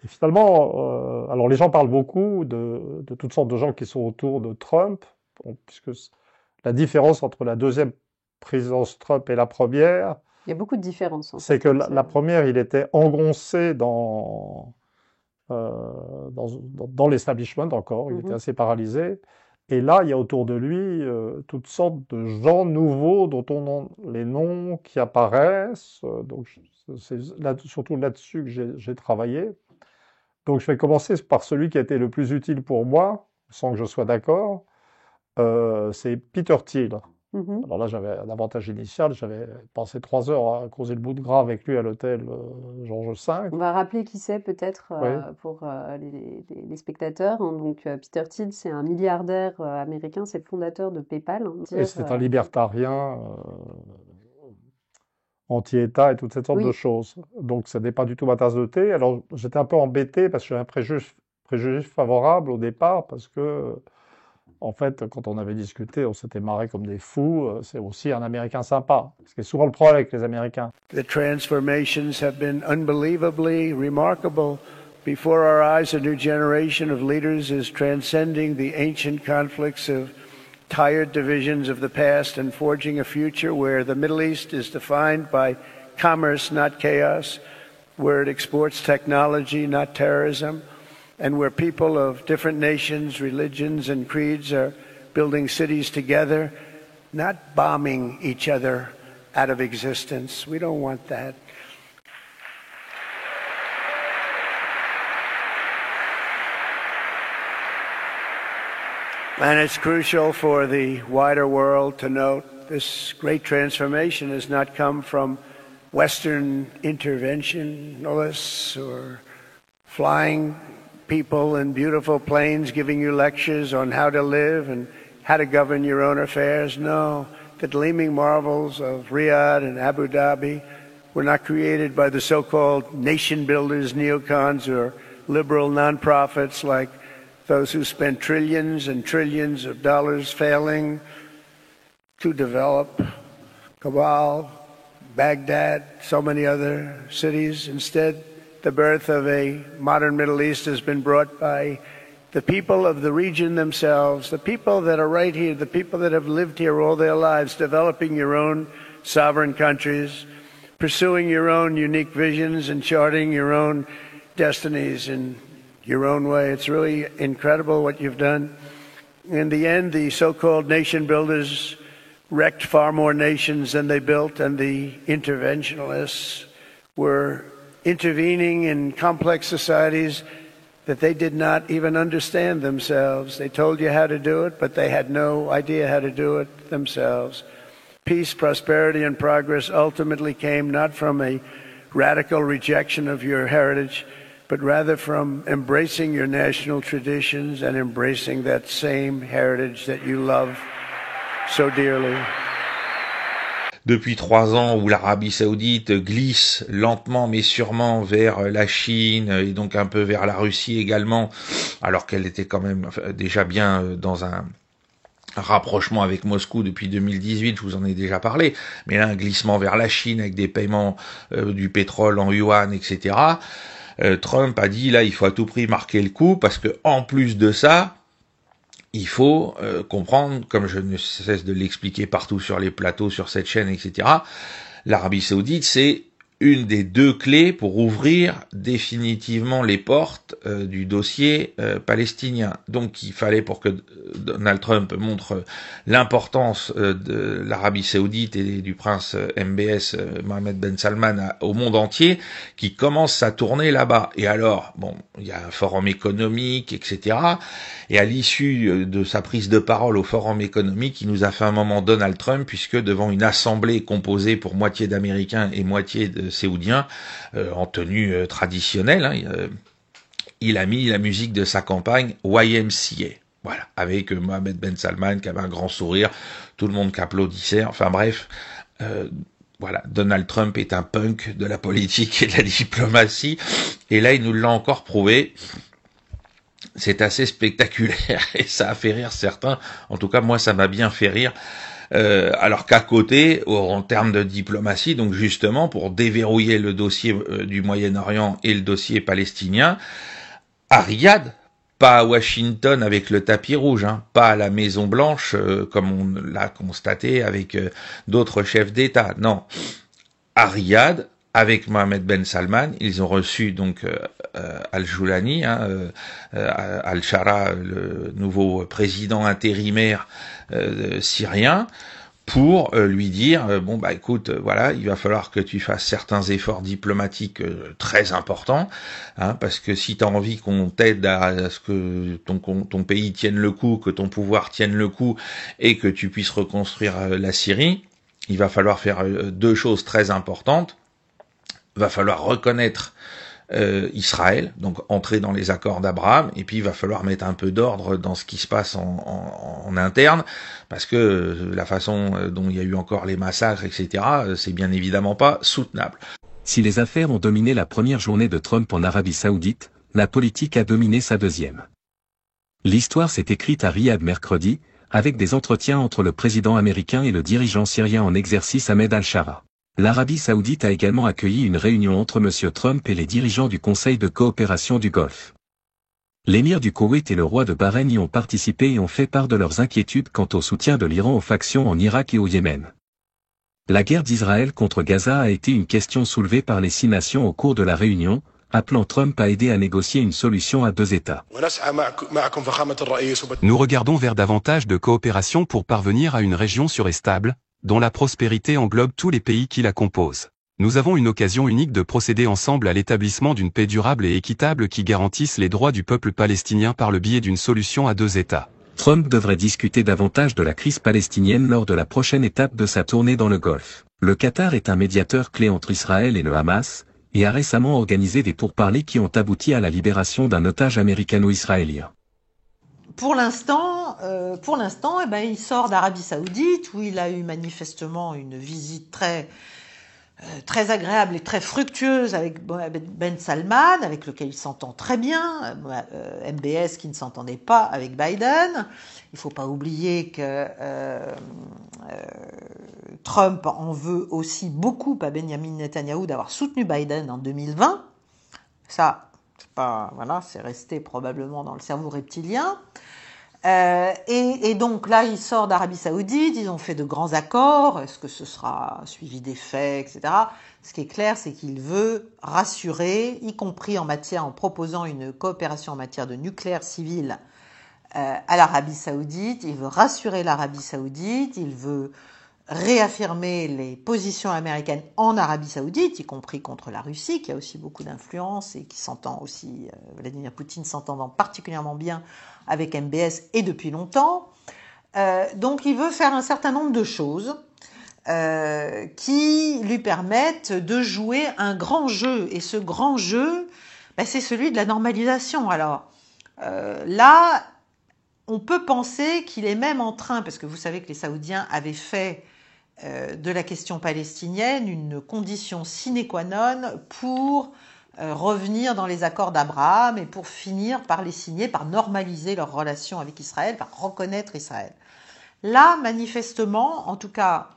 finalement, alors les gens parlent beaucoup de toutes sortes de gens qui sont autour de Trump, puisque la différence entre la deuxième présidence Trump et la première, il y a beaucoup de différences. C'est que la première, il était engoncé dans l'establishment encore, il était assez paralysé. Et là, il y a autour de lui toutes sortes de gens nouveaux dont les noms qui apparaissent. Donc, c'est surtout là-dessus que j'ai travaillé. Donc, je vais commencer par celui qui a été le plus utile pour moi, sans que je sois d'accord. C'est Peter Thiel. Alors là, j'avais un avantage initial. J'avais passé 3 heures à causer le bout de gras avec lui à l'hôtel Georges V. On va rappeler qui c'est peut-être pour les spectateurs. Donc, Peter Thiel, c'est un milliardaire américain. C'est le fondateur de PayPal. Et c'est un libertarien anti-État et toutes ces sortes de choses. Donc, ce n'est pas du tout ma tasse de thé. Alors, j'étais un peu embêté parce que j'ai un préjugé favorable au départ parce que en fait, quand on avait discuté, on s'était marré comme des fous. C'est aussi un Américain sympa. Ce qui est souvent le problème avec les Américains. The transformations have been unbelievably remarkable. Before our eyes, a new generation of leaders is transcending the ancient conflicts of tired divisions of the past and forging a future where the Middle East is defined by commerce, not chaos, where it exports technology, not terrorism, and where people of different nations, religions, and creeds are building cities together, not bombing each other out of existence. We don't want that. And it's crucial for the wider world to note this great transformation has not come from Western interventionists or flying people in beautiful planes giving you lectures on how to live and how to govern your own affairs. No, the gleaming marvels of Riyadh and Abu Dhabi were not created by the so-called nation builders, neocons, or liberal nonprofits like those who spent trillions and trillions of dollars failing to develop Kabul, Baghdad, so many other cities. Instead, the birth of a modern Middle East has been brought by the people of the region themselves, the people that are right here, the people that have lived here all their lives, developing your own sovereign countries, pursuing your own unique visions and charting your own destinies in your own way. It's really incredible what you've done. In the end, the so-called nation builders wrecked far more nations than they built, and the interventionists were intervening in complex societies that they did not even understand themselves. They told you how to do it, but they had no idea how to do it themselves. Peace, prosperity, and progress ultimately came not from a radical rejection of your heritage, but rather from embracing your national traditions and embracing that same heritage that you love so dearly. Depuis 3 ans où l'Arabie Saoudite glisse lentement mais sûrement vers la Chine et donc un peu vers la Russie également, alors qu'elle était quand même déjà bien dans un rapprochement avec Moscou depuis 2018, je vous en ai déjà parlé, mais là un glissement vers la Chine avec des paiements du pétrole en yuan, etc. Trump a dit là, il faut à tout prix marquer le coup parce que en plus de ça, il faut comprendre, comme je ne cesse de l'expliquer partout sur les plateaux, sur cette chaîne, etc., l'Arabie Saoudite, c'est une des deux clés pour ouvrir définitivement les portes du dossier palestinien. Donc il fallait, pour que Donald Trump montre l'importance de l'Arabie Saoudite et du prince MBS Mohammed Ben Salman au monde entier, qui commence à tourner là-bas. Et alors, bon, il y a un forum économique, etc. Et à l'issue de sa prise de parole au forum économique, il nous a fait un moment Donald Trump, puisque devant une assemblée composée pour moitié d'Américains et moitié de Saoudiens, en tenue traditionnelle, il a mis la musique de sa campagne YMCA. Voilà, avec Mohammed Ben Salman qui avait un grand sourire, tout le monde qui applaudissait, enfin bref, voilà, Donald Trump est un punk de la politique et de la diplomatie, et là il nous l'a encore prouvé. C'est assez spectaculaire et ça a fait rire certains, en tout cas moi ça m'a bien fait rire. Alors qu'à côté, en termes de diplomatie, donc justement pour déverrouiller le dossier du Moyen-Orient et le dossier palestinien, à Riyad, pas à Washington avec le tapis rouge, hein, pas à la Maison Blanche comme on l'a constaté avec d'autres chefs d'État, non, à Riyad, avec Mohammed Ben Salman, ils ont reçu donc Al-Joulani, Al-Shara, le nouveau président intérimaire syrien, pour lui dire bon bah écoute, voilà, il va falloir que tu fasses certains efforts diplomatiques très importants, hein, parce que si tu as envie qu'on t'aide à ce que ton pays tienne le coup, que ton pouvoir tienne le coup et que tu puisses reconstruire la Syrie, il va falloir faire deux choses très importantes. Va falloir reconnaître Israël, donc entrer dans les accords d'Abraham, et puis il va falloir mettre un peu d'ordre dans ce qui se passe en interne, parce que la façon dont il y a eu encore les massacres, etc., c'est bien évidemment pas soutenable. Si les affaires ont dominé la première journée de Trump en Arabie Saoudite, la politique a dominé sa deuxième. L'histoire s'est écrite à Riyad mercredi, avec des entretiens entre le président américain et le dirigeant syrien en exercice Ahmed al-Shara. L'Arabie Saoudite a également accueilli une réunion entre M. Trump et les dirigeants du Conseil de coopération du Golfe. L'émir du Koweït et le roi de Bahreïn y ont participé et ont fait part de leurs inquiétudes quant au soutien de l'Iran aux factions en Irak et au Yémen. La guerre d'Israël contre Gaza a été une question soulevée par les 6 nations au cours de la réunion, appelant Trump à aider à négocier une solution à 2 États. Nous regardons vers davantage de coopération pour parvenir à une région sûre et stable, dont la prospérité englobe tous les pays qui la composent. Nous avons une occasion unique de procéder ensemble à l'établissement d'une paix durable et équitable qui garantisse les droits du peuple palestinien par le biais d'une solution à 2 États. Trump devrait discuter davantage de la crise palestinienne lors de la prochaine étape de sa tournée dans le Golfe. Le Qatar est un médiateur clé entre Israël et le Hamas, et a récemment organisé des pourparlers qui ont abouti à la libération d'un otage américano-israélien. Pour l'instant, il sort d'Arabie Saoudite où il a eu manifestement une visite très agréable et très fructueuse avec Ben Salman, avec lequel il s'entend très bien, MBS qui ne s'entendait pas avec Biden. Il ne faut pas oublier que Trump en veut aussi beaucoup à Benjamin Netanyahou d'avoir soutenu Biden en 2020. Ça, c'est resté probablement dans le cerveau reptilien. Et donc là, il sort d'Arabie Saoudite, ils ont fait de grands accords, est-ce que ce sera suivi des faits, etc. Ce qui est clair, c'est qu'il veut rassurer, y compris en proposant une coopération en matière de nucléaire civil à l'Arabie Saoudite. Il veut rassurer l'Arabie Saoudite, il veut réaffirmer les positions américaines en Arabie Saoudite, y compris contre la Russie, qui a aussi beaucoup d'influence et qui s'entend aussi, Vladimir Poutine s'entendant particulièrement bien avec MBS et depuis longtemps. Donc il veut faire un certain nombre de choses qui lui permettent de jouer un grand jeu. Et ce grand jeu, c'est celui de la normalisation. Alors là, on peut penser qu'il est même en train, parce que vous savez que les Saoudiens avaient fait de la question palestinienne une condition sine qua non pour revenir dans les accords d'Abraham et pour finir par les signer, par normaliser leurs relations avec Israël, par reconnaître Israël. Là, manifestement, en tout cas,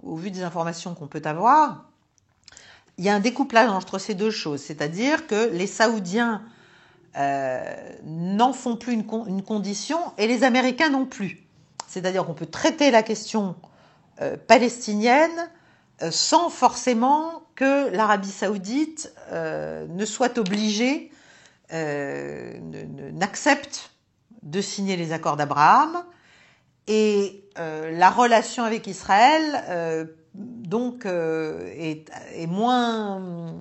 au vu des informations qu'on peut avoir, il y a un découplage entre ces deux choses, c'est-à-dire que les Saoudiens n'en font plus une condition et les Américains non plus. C'est-à-dire qu'on peut traiter la question palestinienne sans forcément que l'Arabie saoudite ne soit obligée, n'accepte de signer les accords d'Abraham. Et la relation avec Israël donc est moins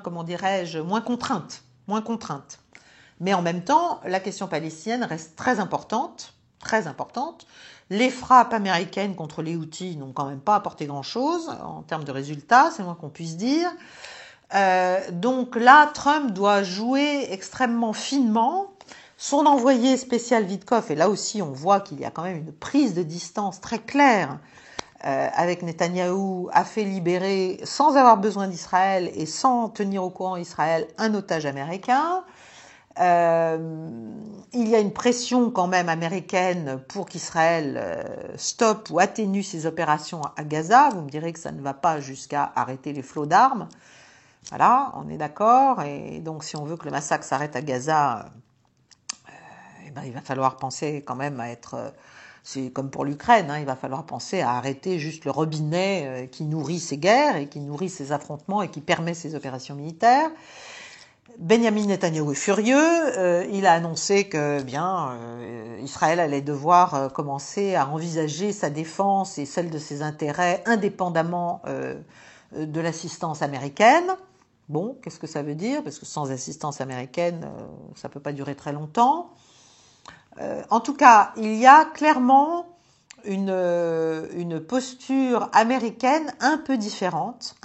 comment dirais-je, moins contrainte. Mais en même temps, la question palestinienne reste très importante. Les frappes américaines contre les Houthis n'ont quand même pas apporté grand-chose en termes de résultats, c'est le moins qu'on puisse dire. Donc là, Trump doit jouer extrêmement finement. Son envoyé spécial Witkoff, et là aussi on voit qu'il y a quand même une prise de distance très claire avec Netanyahou, a fait libérer, sans avoir besoin d'Israël et sans tenir au courant Israël, un otage américain. Il y a une pression quand même américaine pour qu'Israël stoppe ou atténue ses opérations à Gaza. Vous me direz que ça ne va pas jusqu'à arrêter les flots d'armes. Voilà, on est d'accord. Et donc si on veut que le massacre s'arrête à Gaza, il va falloir penser quand même à être... c'est comme pour l'Ukraine, il va falloir penser à arrêter juste le robinet qui nourrit ces guerres et qui nourrit ces affrontements et qui permet ces opérations militaires. Benjamin Netanyahou est furieux. Il a annoncé que Israël allait devoir commencer à envisager sa défense et celle de ses intérêts indépendamment de l'assistance américaine. Bon, qu'est-ce que ça veut dire? Parce que sans assistance américaine, ça peut pas durer très longtemps. En tout cas, il y a clairement une posture américaine un peu différente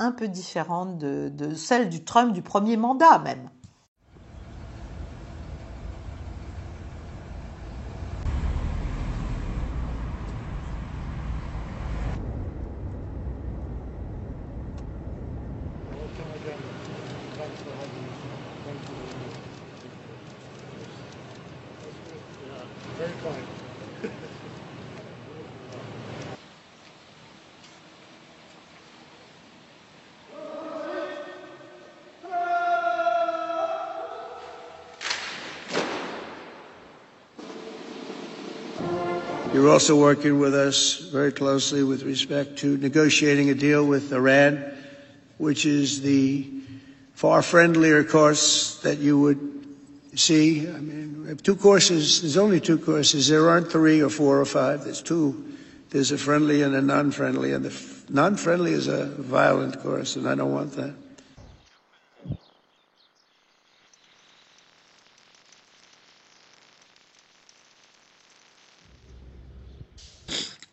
de celle du Trump du premier mandat même. You're also working with us very closely with respect to negotiating a deal with Iran, which is the far friendlier course that you would see. I mean, we have two courses. There's only two courses. There aren't 3 or 4 or 5. There's 2. There's a friendly and a non-friendly, and the non-friendly is a violent course, and I don't want that.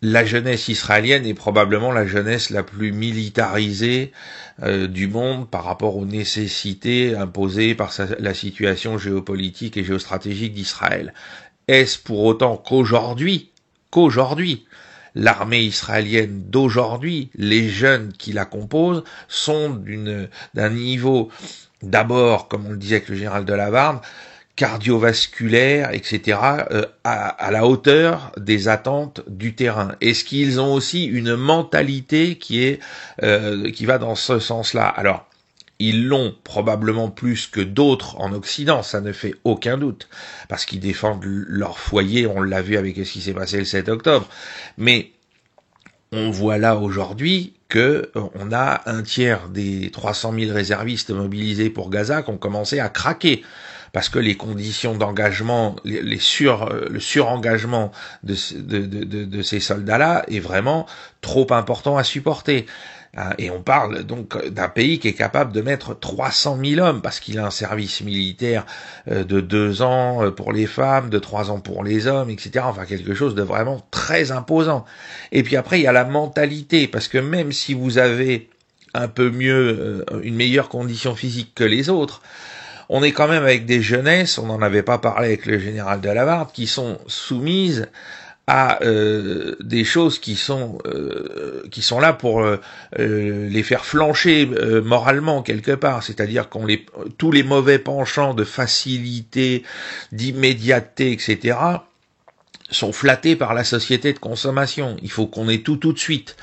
La jeunesse israélienne est probablement la jeunesse la plus militarisée du monde par rapport aux nécessités imposées par la situation géopolitique et géostratégique d'Israël. Est-ce pour autant qu'aujourd'hui, l'armée israélienne d'aujourd'hui, les jeunes qui la composent, sont d'un niveau, d'abord, comme on le disait avec le général de Lavarde, cardiovasculaire, etc., à la hauteur des attentes du terrain. Est-ce qu'ils ont aussi une mentalité qui va dans ce sens-là? Alors, ils l'ont probablement plus que d'autres en Occident, ça ne fait aucun doute, parce qu'ils défendent leur foyer, on l'a vu avec ce qui s'est passé le 7 octobre. Mais on voit là aujourd'hui que on a un tiers des 300 000 réservistes mobilisés pour Gaza qui ont commencé à craquer. Parce que les conditions d'engagement, le surengagement de ces soldats-là est vraiment trop important à supporter. Et on parle donc d'un pays qui est capable de mettre 300 000 hommes, parce qu'il a un service militaire de 2 ans pour les femmes, de 3 ans pour les hommes, etc. Enfin, quelque chose de vraiment très imposant. Et puis après, il y a la mentalité, parce que même si vous avez un peu mieux, une meilleure condition physique que les autres, on est quand même avec des jeunesses, on n'en avait pas parlé avec le général de Lavarde, qui sont soumises à des choses qui sont là pour les faire flancher moralement quelque part, c'est-à-dire tous les mauvais penchants de facilité, d'immédiateté, etc., sont flattés par la société de consommation. Il faut qu'on ait tout de suite.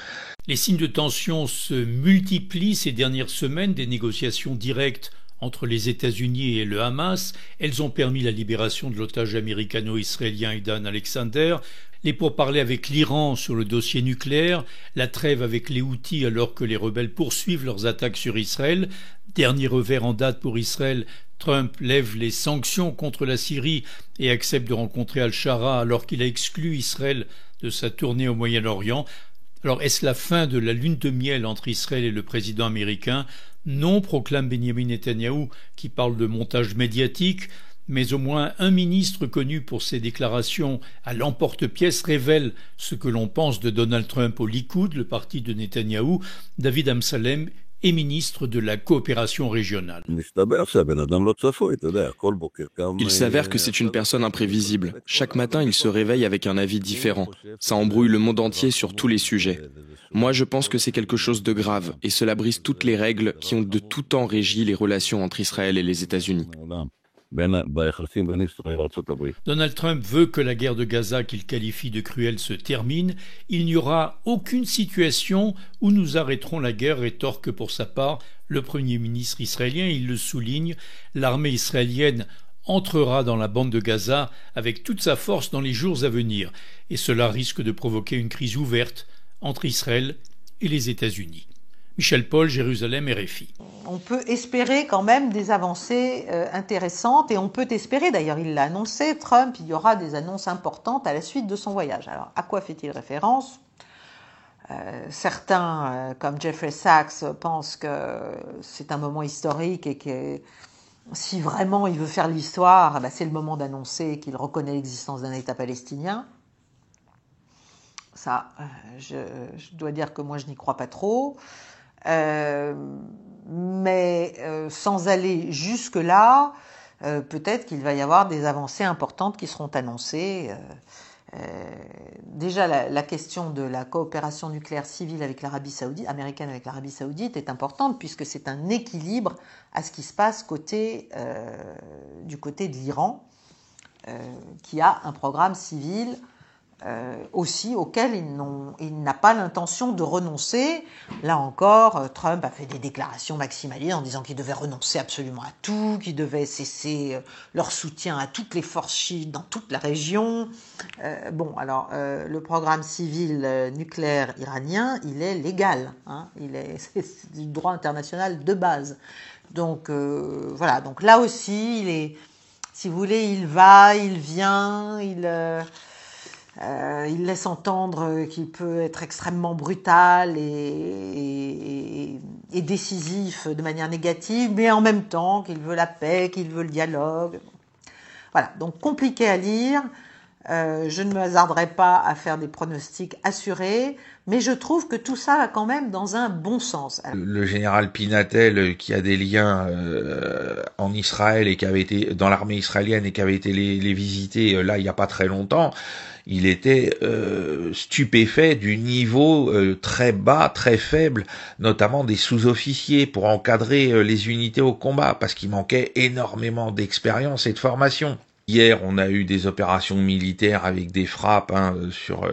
Les signes de tension se multiplient ces dernières semaines, des négociations directes entre les États-Unis et le Hamas. Elles ont permis la libération de l'otage américano-israélien Idan Alexander, les pourparlers avec l'Iran sur le dossier nucléaire, la trêve avec les Houthis alors que les rebelles poursuivent leurs attaques sur Israël. Dernier revers en date pour Israël, Trump lève les sanctions contre la Syrie et accepte de rencontrer Al-Shara alors qu'il a exclu Israël de sa tournée au Moyen-Orient. Alors, est-ce la fin de la lune de miel entre Israël et le président américain? Non, proclame Benjamin Netanyahou, qui parle de montage médiatique, mais au moins un ministre connu pour ses déclarations à l'emporte-pièce révèle ce que l'on pense de Donald Trump au Likoud, le parti de Netanyahou. David Amsalem est ministre de la coopération régionale. Il s'avère que c'est une personne imprévisible. Chaque matin, il se réveille avec un avis différent. Ça embrouille le monde entier sur tous les sujets. Moi, je pense que c'est quelque chose de grave, et cela brise toutes les règles qui ont de tout temps régi les relations entre Israël et les États-Unis. Donald Trump veut que la guerre de Gaza, qu'il qualifie de cruelle, se termine. Il n'y aura aucune situation où nous arrêterons la guerre, rétorque pour sa part le Premier ministre israélien. Il le souligne, l'armée israélienne entrera dans la bande de Gaza avec toute sa force dans les jours à venir, et cela risque de provoquer une crise ouverte entre Israël et les États-Unis. Michel Paul, Jérusalem, RFI. On peut espérer quand même des avancées intéressantes, et on peut espérer, d'ailleurs il l'a annoncé, Trump, il y aura des annonces importantes à la suite de son voyage. Alors à quoi fait-il référence? Certains, comme Jeffrey Sachs, pensent que c'est un moment historique et que si vraiment il veut faire l'histoire, c'est le moment d'annoncer qu'il reconnaît l'existence d'un État palestinien. Ça, je dois dire que moi je n'y crois pas trop. Mais sans aller jusque-là, peut-être qu'il va y avoir des avancées importantes qui seront annoncées. Déjà, la question de la coopération nucléaire civile avec l'Arabie Saoudite, américaine avec l'Arabie Saoudite, est importante puisque c'est un équilibre à ce qui se passe du côté de l'Iran, qui a un programme civil aussi auquel il n'a pas l'intention de renoncer. Là encore, Trump a fait des déclarations maximalistes en disant qu'il devait renoncer absolument à tout, qu'il devait cesser leur soutien à toutes les forces chiites dans toute la région. Le programme civil nucléaire iranien, il est légal, hein, c'est du droit international de base. Donc voilà, donc là aussi, si vous voulez, il va, il vient, il laisse entendre qu'il peut être extrêmement brutal et décisif de manière négative, mais en même temps qu'il veut la paix, qu'il veut le dialogue. Voilà, donc compliqué à lire. Je ne me hasarderai pas à faire des pronostics assurés, mais je trouve que tout ça va quand même dans un bon sens. Le général Pinatel, qui a des liens en Israël et qui avait été dans l'armée israélienne et qui avait été les visiter là il n'y a pas très longtemps, il était stupéfait du niveau très bas, très faible, notamment des sous-officiers pour encadrer les unités au combat, parce qu'il manquait énormément d'expérience et de formation. Hier, on a eu des opérations militaires avec des frappes sur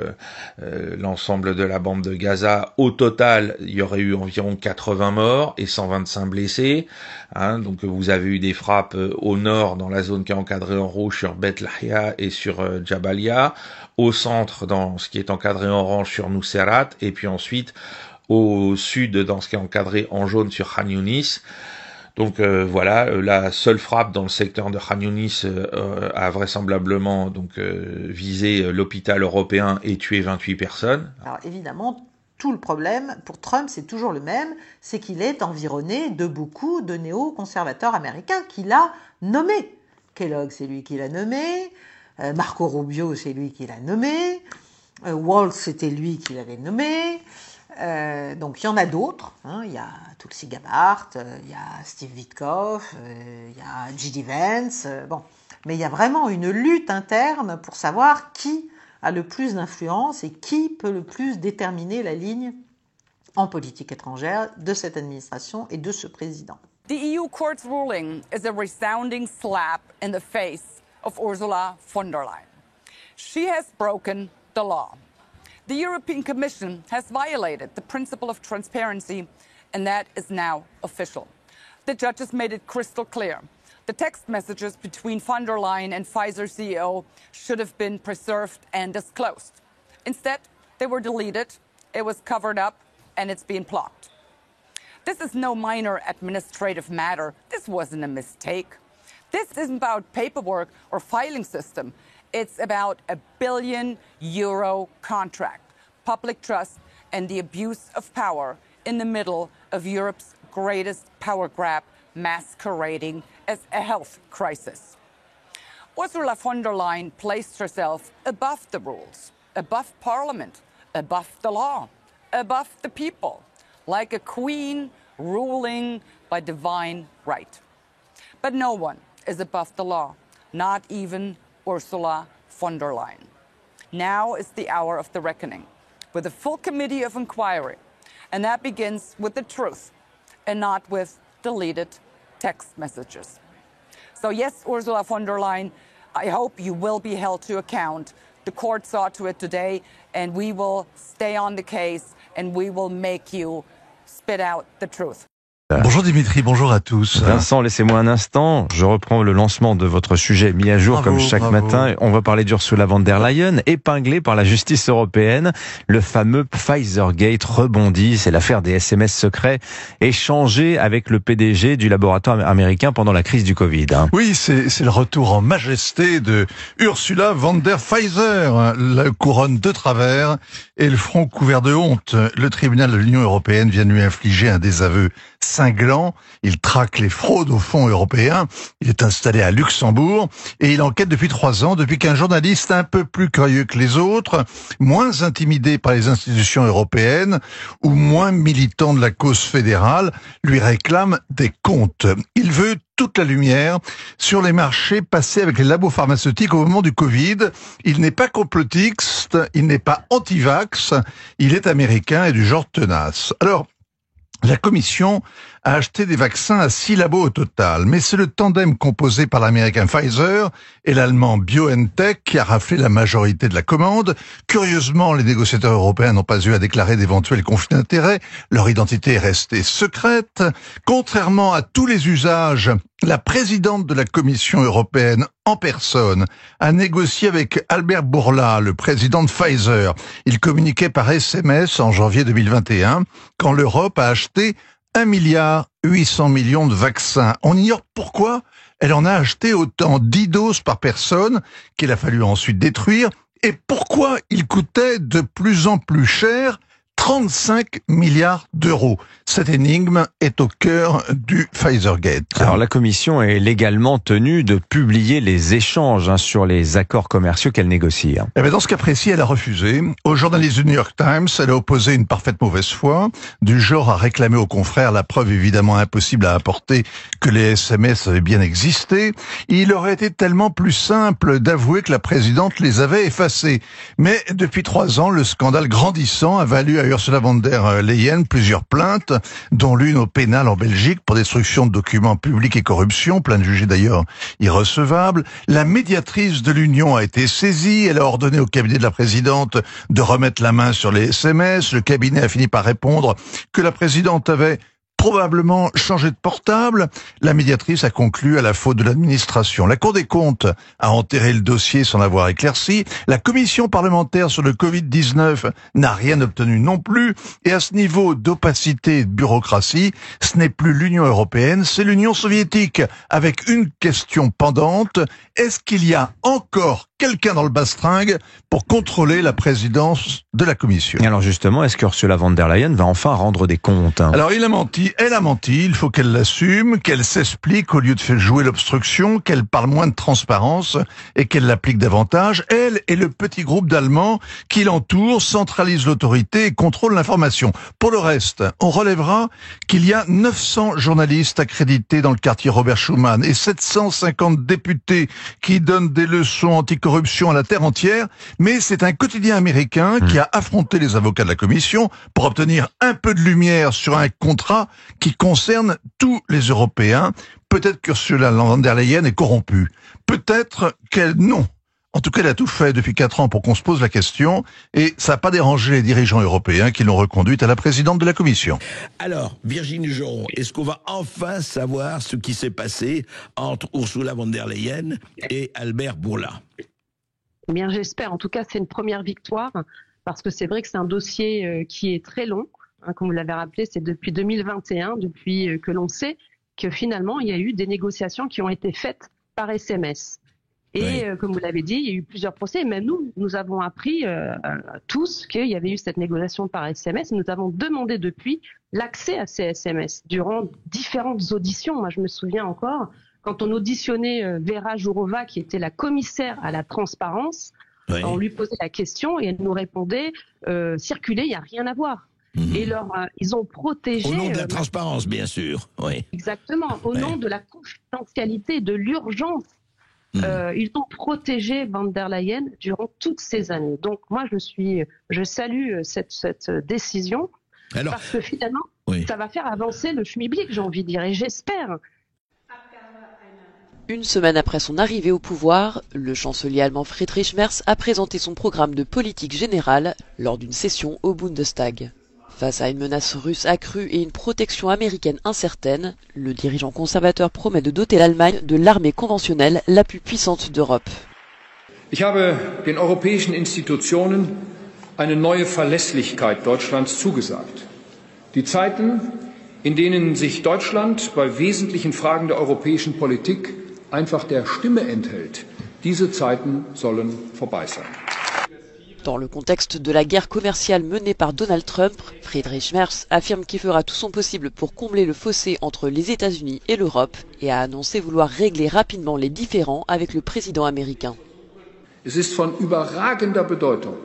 l'ensemble de la bande de Gaza. Au total, il y aurait eu environ 80 morts et 125 blessés. Donc vous avez eu des frappes au nord, dans la zone qui est encadrée en rouge, sur Beth Lahia et sur Jabalia. Au centre, dans ce qui est encadré en orange, sur Nuseirat. Et puis ensuite, au sud, dans ce qui est encadré en jaune, sur Khan Younis. Donc voilà, la seule frappe dans le secteur de Khan Younis a vraisemblablement visé l'hôpital européen et tué 28 personnes. Alors évidemment, tout le problème pour Trump, c'est toujours le même, c'est qu'il est environné de beaucoup de néo-conservateurs américains qu'il a nommés. Kellogg, c'est lui qui l'a nommé, Marco Rubio, c'est lui qui l'a nommé, Waltz, c'était lui qui l'avait nommé. Donc il y en a d'autres, il y a Tulsi Gabbard, il y a Steve Witkoff, il y a J.D. Vance, mais il y a vraiment une lutte interne pour savoir qui a le plus d'influence et qui peut le plus déterminer la ligne en politique étrangère de cette administration et de ce président. The EU court's ruling is a resounding slap in the face of Ursula von der Leyen. She has broken the law. The European Commission has violated the principle of transparency, and that is now official. The judges made it crystal clear. The text messages between von der Leyen and Pfizer CEO should have been preserved and disclosed. Instead, they were deleted, it was covered up, and it's been blocked. This is no minor administrative matter. This wasn't a mistake. This isn't about paperwork or filing system. It's about a €1 billion contract, public trust, and the abuse of power in the middle of Europe's greatest power grab, masquerading as a health crisis. Ursula von der Leyen placed herself above the rules, above Parliament, above the law, above the people, like a queen ruling by divine right. But no one is above the law, not even Ursula von der Leyen. Now is the hour of the reckoning, with a full committee of inquiry, and that begins with the truth and not with deleted text messages. So yes, Ursula von der Leyen, I hope you will be held to account. The court saw to it today, and we will stay on the case, and we will make you spit out the truth. Bonjour Dimitri, bonjour à tous. Vincent, laissez-moi un instant. Je reprends le lancement de votre sujet mis à jour comme chaque matin. On va parler d'Ursula von der Leyen, épinglée par la justice européenne. Le fameux Pfizergate rebondit. C'est l'affaire des SMS secrets échangés avec le PDG du laboratoire américain pendant la crise du Covid. Oui, c'est le retour en majesté de Ursula von der Pfizer. La couronne de travers et le front couvert de honte. Le tribunal de l'Union européenne vient de lui infliger un désaveu cinglant. Il traque les fraudes aux fonds européens. Il est installé à Luxembourg et il enquête depuis 3 ans, depuis qu'un journaliste un peu plus curieux que les autres, moins intimidé par les institutions européennes ou moins militant de la cause fédérale, lui réclame des comptes. Il veut toute la lumière sur les marchés passés avec les labos pharmaceutiques au moment du Covid. Il n'est pas complotiste, il n'est pas anti-vax, il est américain et du genre tenace. Alors, la Commission a acheté des vaccins à 6 labos au total, mais c'est le tandem composé par l'américain Pfizer et l'allemand BioNTech qui a raflé la majorité de la commande. Curieusement, les négociateurs européens n'ont pas eu à déclarer d'éventuels conflits d'intérêts. Leur identité est restée secrète. Contrairement à tous les usages, la présidente de la Commission européenne en personne a négocié avec Albert Bourla, le président de Pfizer. Il communiquait par SMS en janvier 2021 quand l'Europe a acheté 1,8 milliard de vaccins. On ignore pourquoi elle en a acheté autant, 10 doses par personne, qu'il a fallu ensuite détruire, et pourquoi il coûtait de plus en plus cher, 35 milliards d'euros. Cette énigme est au cœur du Pfizergate. Alors la Commission est légalement tenue de publier les échanges sur les accords commerciaux qu'elle négocie. Eh bien, dans ce cas précis, elle a refusé. Au journaliste du New York Times, elle a opposé une parfaite mauvaise foi, du genre à réclamer aux confrères la preuve évidemment impossible à apporter que les SMS avaient bien existé. Il aurait été tellement plus simple d'avouer que la présidente les avait effacés. Mais depuis 3 ans, le scandale grandissant a valu à Ursula von der Leyen plusieurs plaintes, dont l'une au pénal en Belgique pour destruction de documents publics et corruption, plainte jugée d'ailleurs irrecevable. La médiatrice de l'Union a été saisie, elle a ordonné au cabinet de la présidente de remettre la main sur les SMS. Le cabinet a fini par répondre que la présidente avait probablement changé de portable. La médiatrice a conclu à la faute de l'administration. La Cour des comptes a enterré le dossier sans l'avoir éclairci. La commission parlementaire sur le Covid-19 n'a rien obtenu non plus. Et à ce niveau d'opacité et de bureaucratie, ce n'est plus l'Union européenne, c'est l'Union soviétique. Avec une question pendante, est-ce qu'il y a encore quelqu'un dans le bastringue pour contrôler la présidence de la Commission? Et alors justement, est-ce qu'Ursula von der Leyen va enfin rendre des comptes? Alors il a menti, elle a menti, il faut qu'elle l'assume, qu'elle s'explique au lieu de faire jouer l'obstruction, qu'elle parle moins de transparence et qu'elle l'applique davantage. Elle et le petit groupe d'Allemands qui l'entourent centralisent l'autorité et contrôlent l'information. Pour le reste, on relèvera qu'il y a 900 journalistes accrédités dans le quartier Robert Schuman et 750 députés qui donnent des leçons anticorruption à la terre entière, mais c'est un quotidien américain qui a affronté les avocats de la Commission pour obtenir un peu de lumière sur un contrat qui concerne tous les Européens. Peut-être qu'Ursula von der Leyen est corrompue. Peut-être qu'elle... Non. En tout cas, il a tout fait depuis 4 ans pour qu'on se pose la question, et ça n'a pas dérangé les dirigeants européens qui l'ont reconduite à la présidente de la Commission. Alors, Virginie Joron, est-ce qu'on va enfin savoir ce qui s'est passé entre Ursula von der Leyen et Albert Bourla? Eh bien, j'espère. En tout cas, c'est une première victoire, parce que c'est vrai que c'est un dossier qui est très long. Hein, comme vous l'avez rappelé, c'est depuis 2021, depuis que l'on sait que finalement, il y a eu des négociations qui ont été faites par SMS. Et comme vous l'avez dit, il y a eu plusieurs procès. Et même nous avons appris tous qu'il y avait eu cette négociation par SMS. Nous avons demandé depuis l'accès à ces SMS durant différentes auditions. Moi, je me souviens encore, quand on auditionnait Vera Jourova, qui était la commissaire à la transparence, on lui posait la question et elle nous répondait circuler, il n'y a rien à voir. Et ils ont protégé... Au nom de la transparence, bien sûr. Oui. Exactement. Au nom de la confidentialité, de l'urgence. Ils ont protégé von der Leyen durant toutes ces années. Donc moi, je salue cette décision. Alors, parce que finalement, ça va faire avancer le schmilblick, j'ai envie de dire, et j'espère. Une semaine après son arrivée au pouvoir, le chancelier allemand Friedrich Merz a présenté son programme de politique générale lors d'une session au Bundestag. Face à une menace russe accrue et une protection américaine incertaine, le dirigeant conservateur promet de doter l'Allemagne de l'armée conventionnelle la plus puissante d'Europe. Ich habe den europäischen Institutionen eine neue Verlässlichkeit Deutschlands zugesagt. Die Zeiten, in denen sich Deutschland bei wesentlichen Fragen der europäischen Politik einfach der Stimme enthält, diese Zeiten sollen vorbei sein. Dans le contexte de la guerre commerciale menée par Donald Trump, Friedrich Merz affirme qu'il fera tout son possible pour combler le fossé entre les États-Unis et l'Europe et a annoncé vouloir régler rapidement les différends avec le président américain. Es ist von überragender Bedeutung,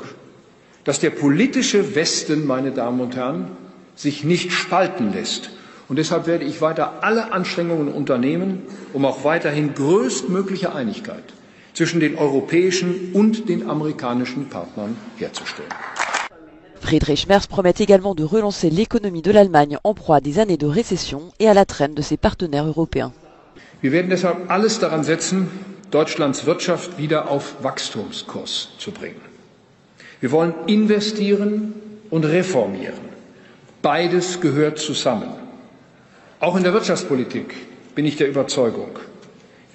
dass der politische Westen, meine Damen und Herren, sich nicht spalten lässt. Und deshalb werde ich weiter alle Anstrengungen unternehmen, um auch weiterhin größtmögliche Einigkeit zwischen den europäischen und den amerikanischen Partnern herzustellen. Friedrich Merz promet également de relancer l'économie de l'Allemagne en proie à des années de récession et à la traîne de ses partenaires européens. Wir werden deshalb alles daran setzen, Deutschlands Wirtschaft wieder auf Wachstumskurs zu bringen. Wir wollen investieren und reformieren. Beides gehört zusammen. Auch in der Wirtschaftspolitik bin ich der Überzeugung,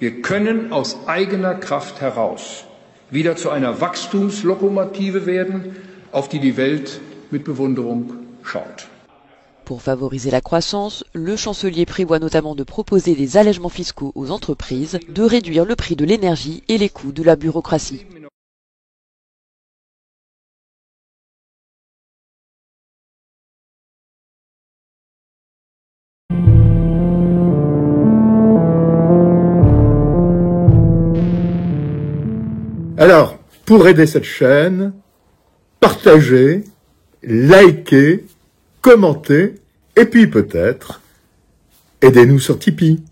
wir können aus eigener Kraft heraus wieder zu einer Wachstumslokomotive werden, auf die die Welt mit Bewunderung schaut. Pour favoriser la croissance, le chancelier prévoit notamment de proposer des allègements fiscaux aux entreprises, de réduire le prix de l'énergie et les coûts de la bureaucratie. Alors, pour aider cette chaîne, partagez, likez, commentez, et puis peut-être, aidez-nous sur Tipeee.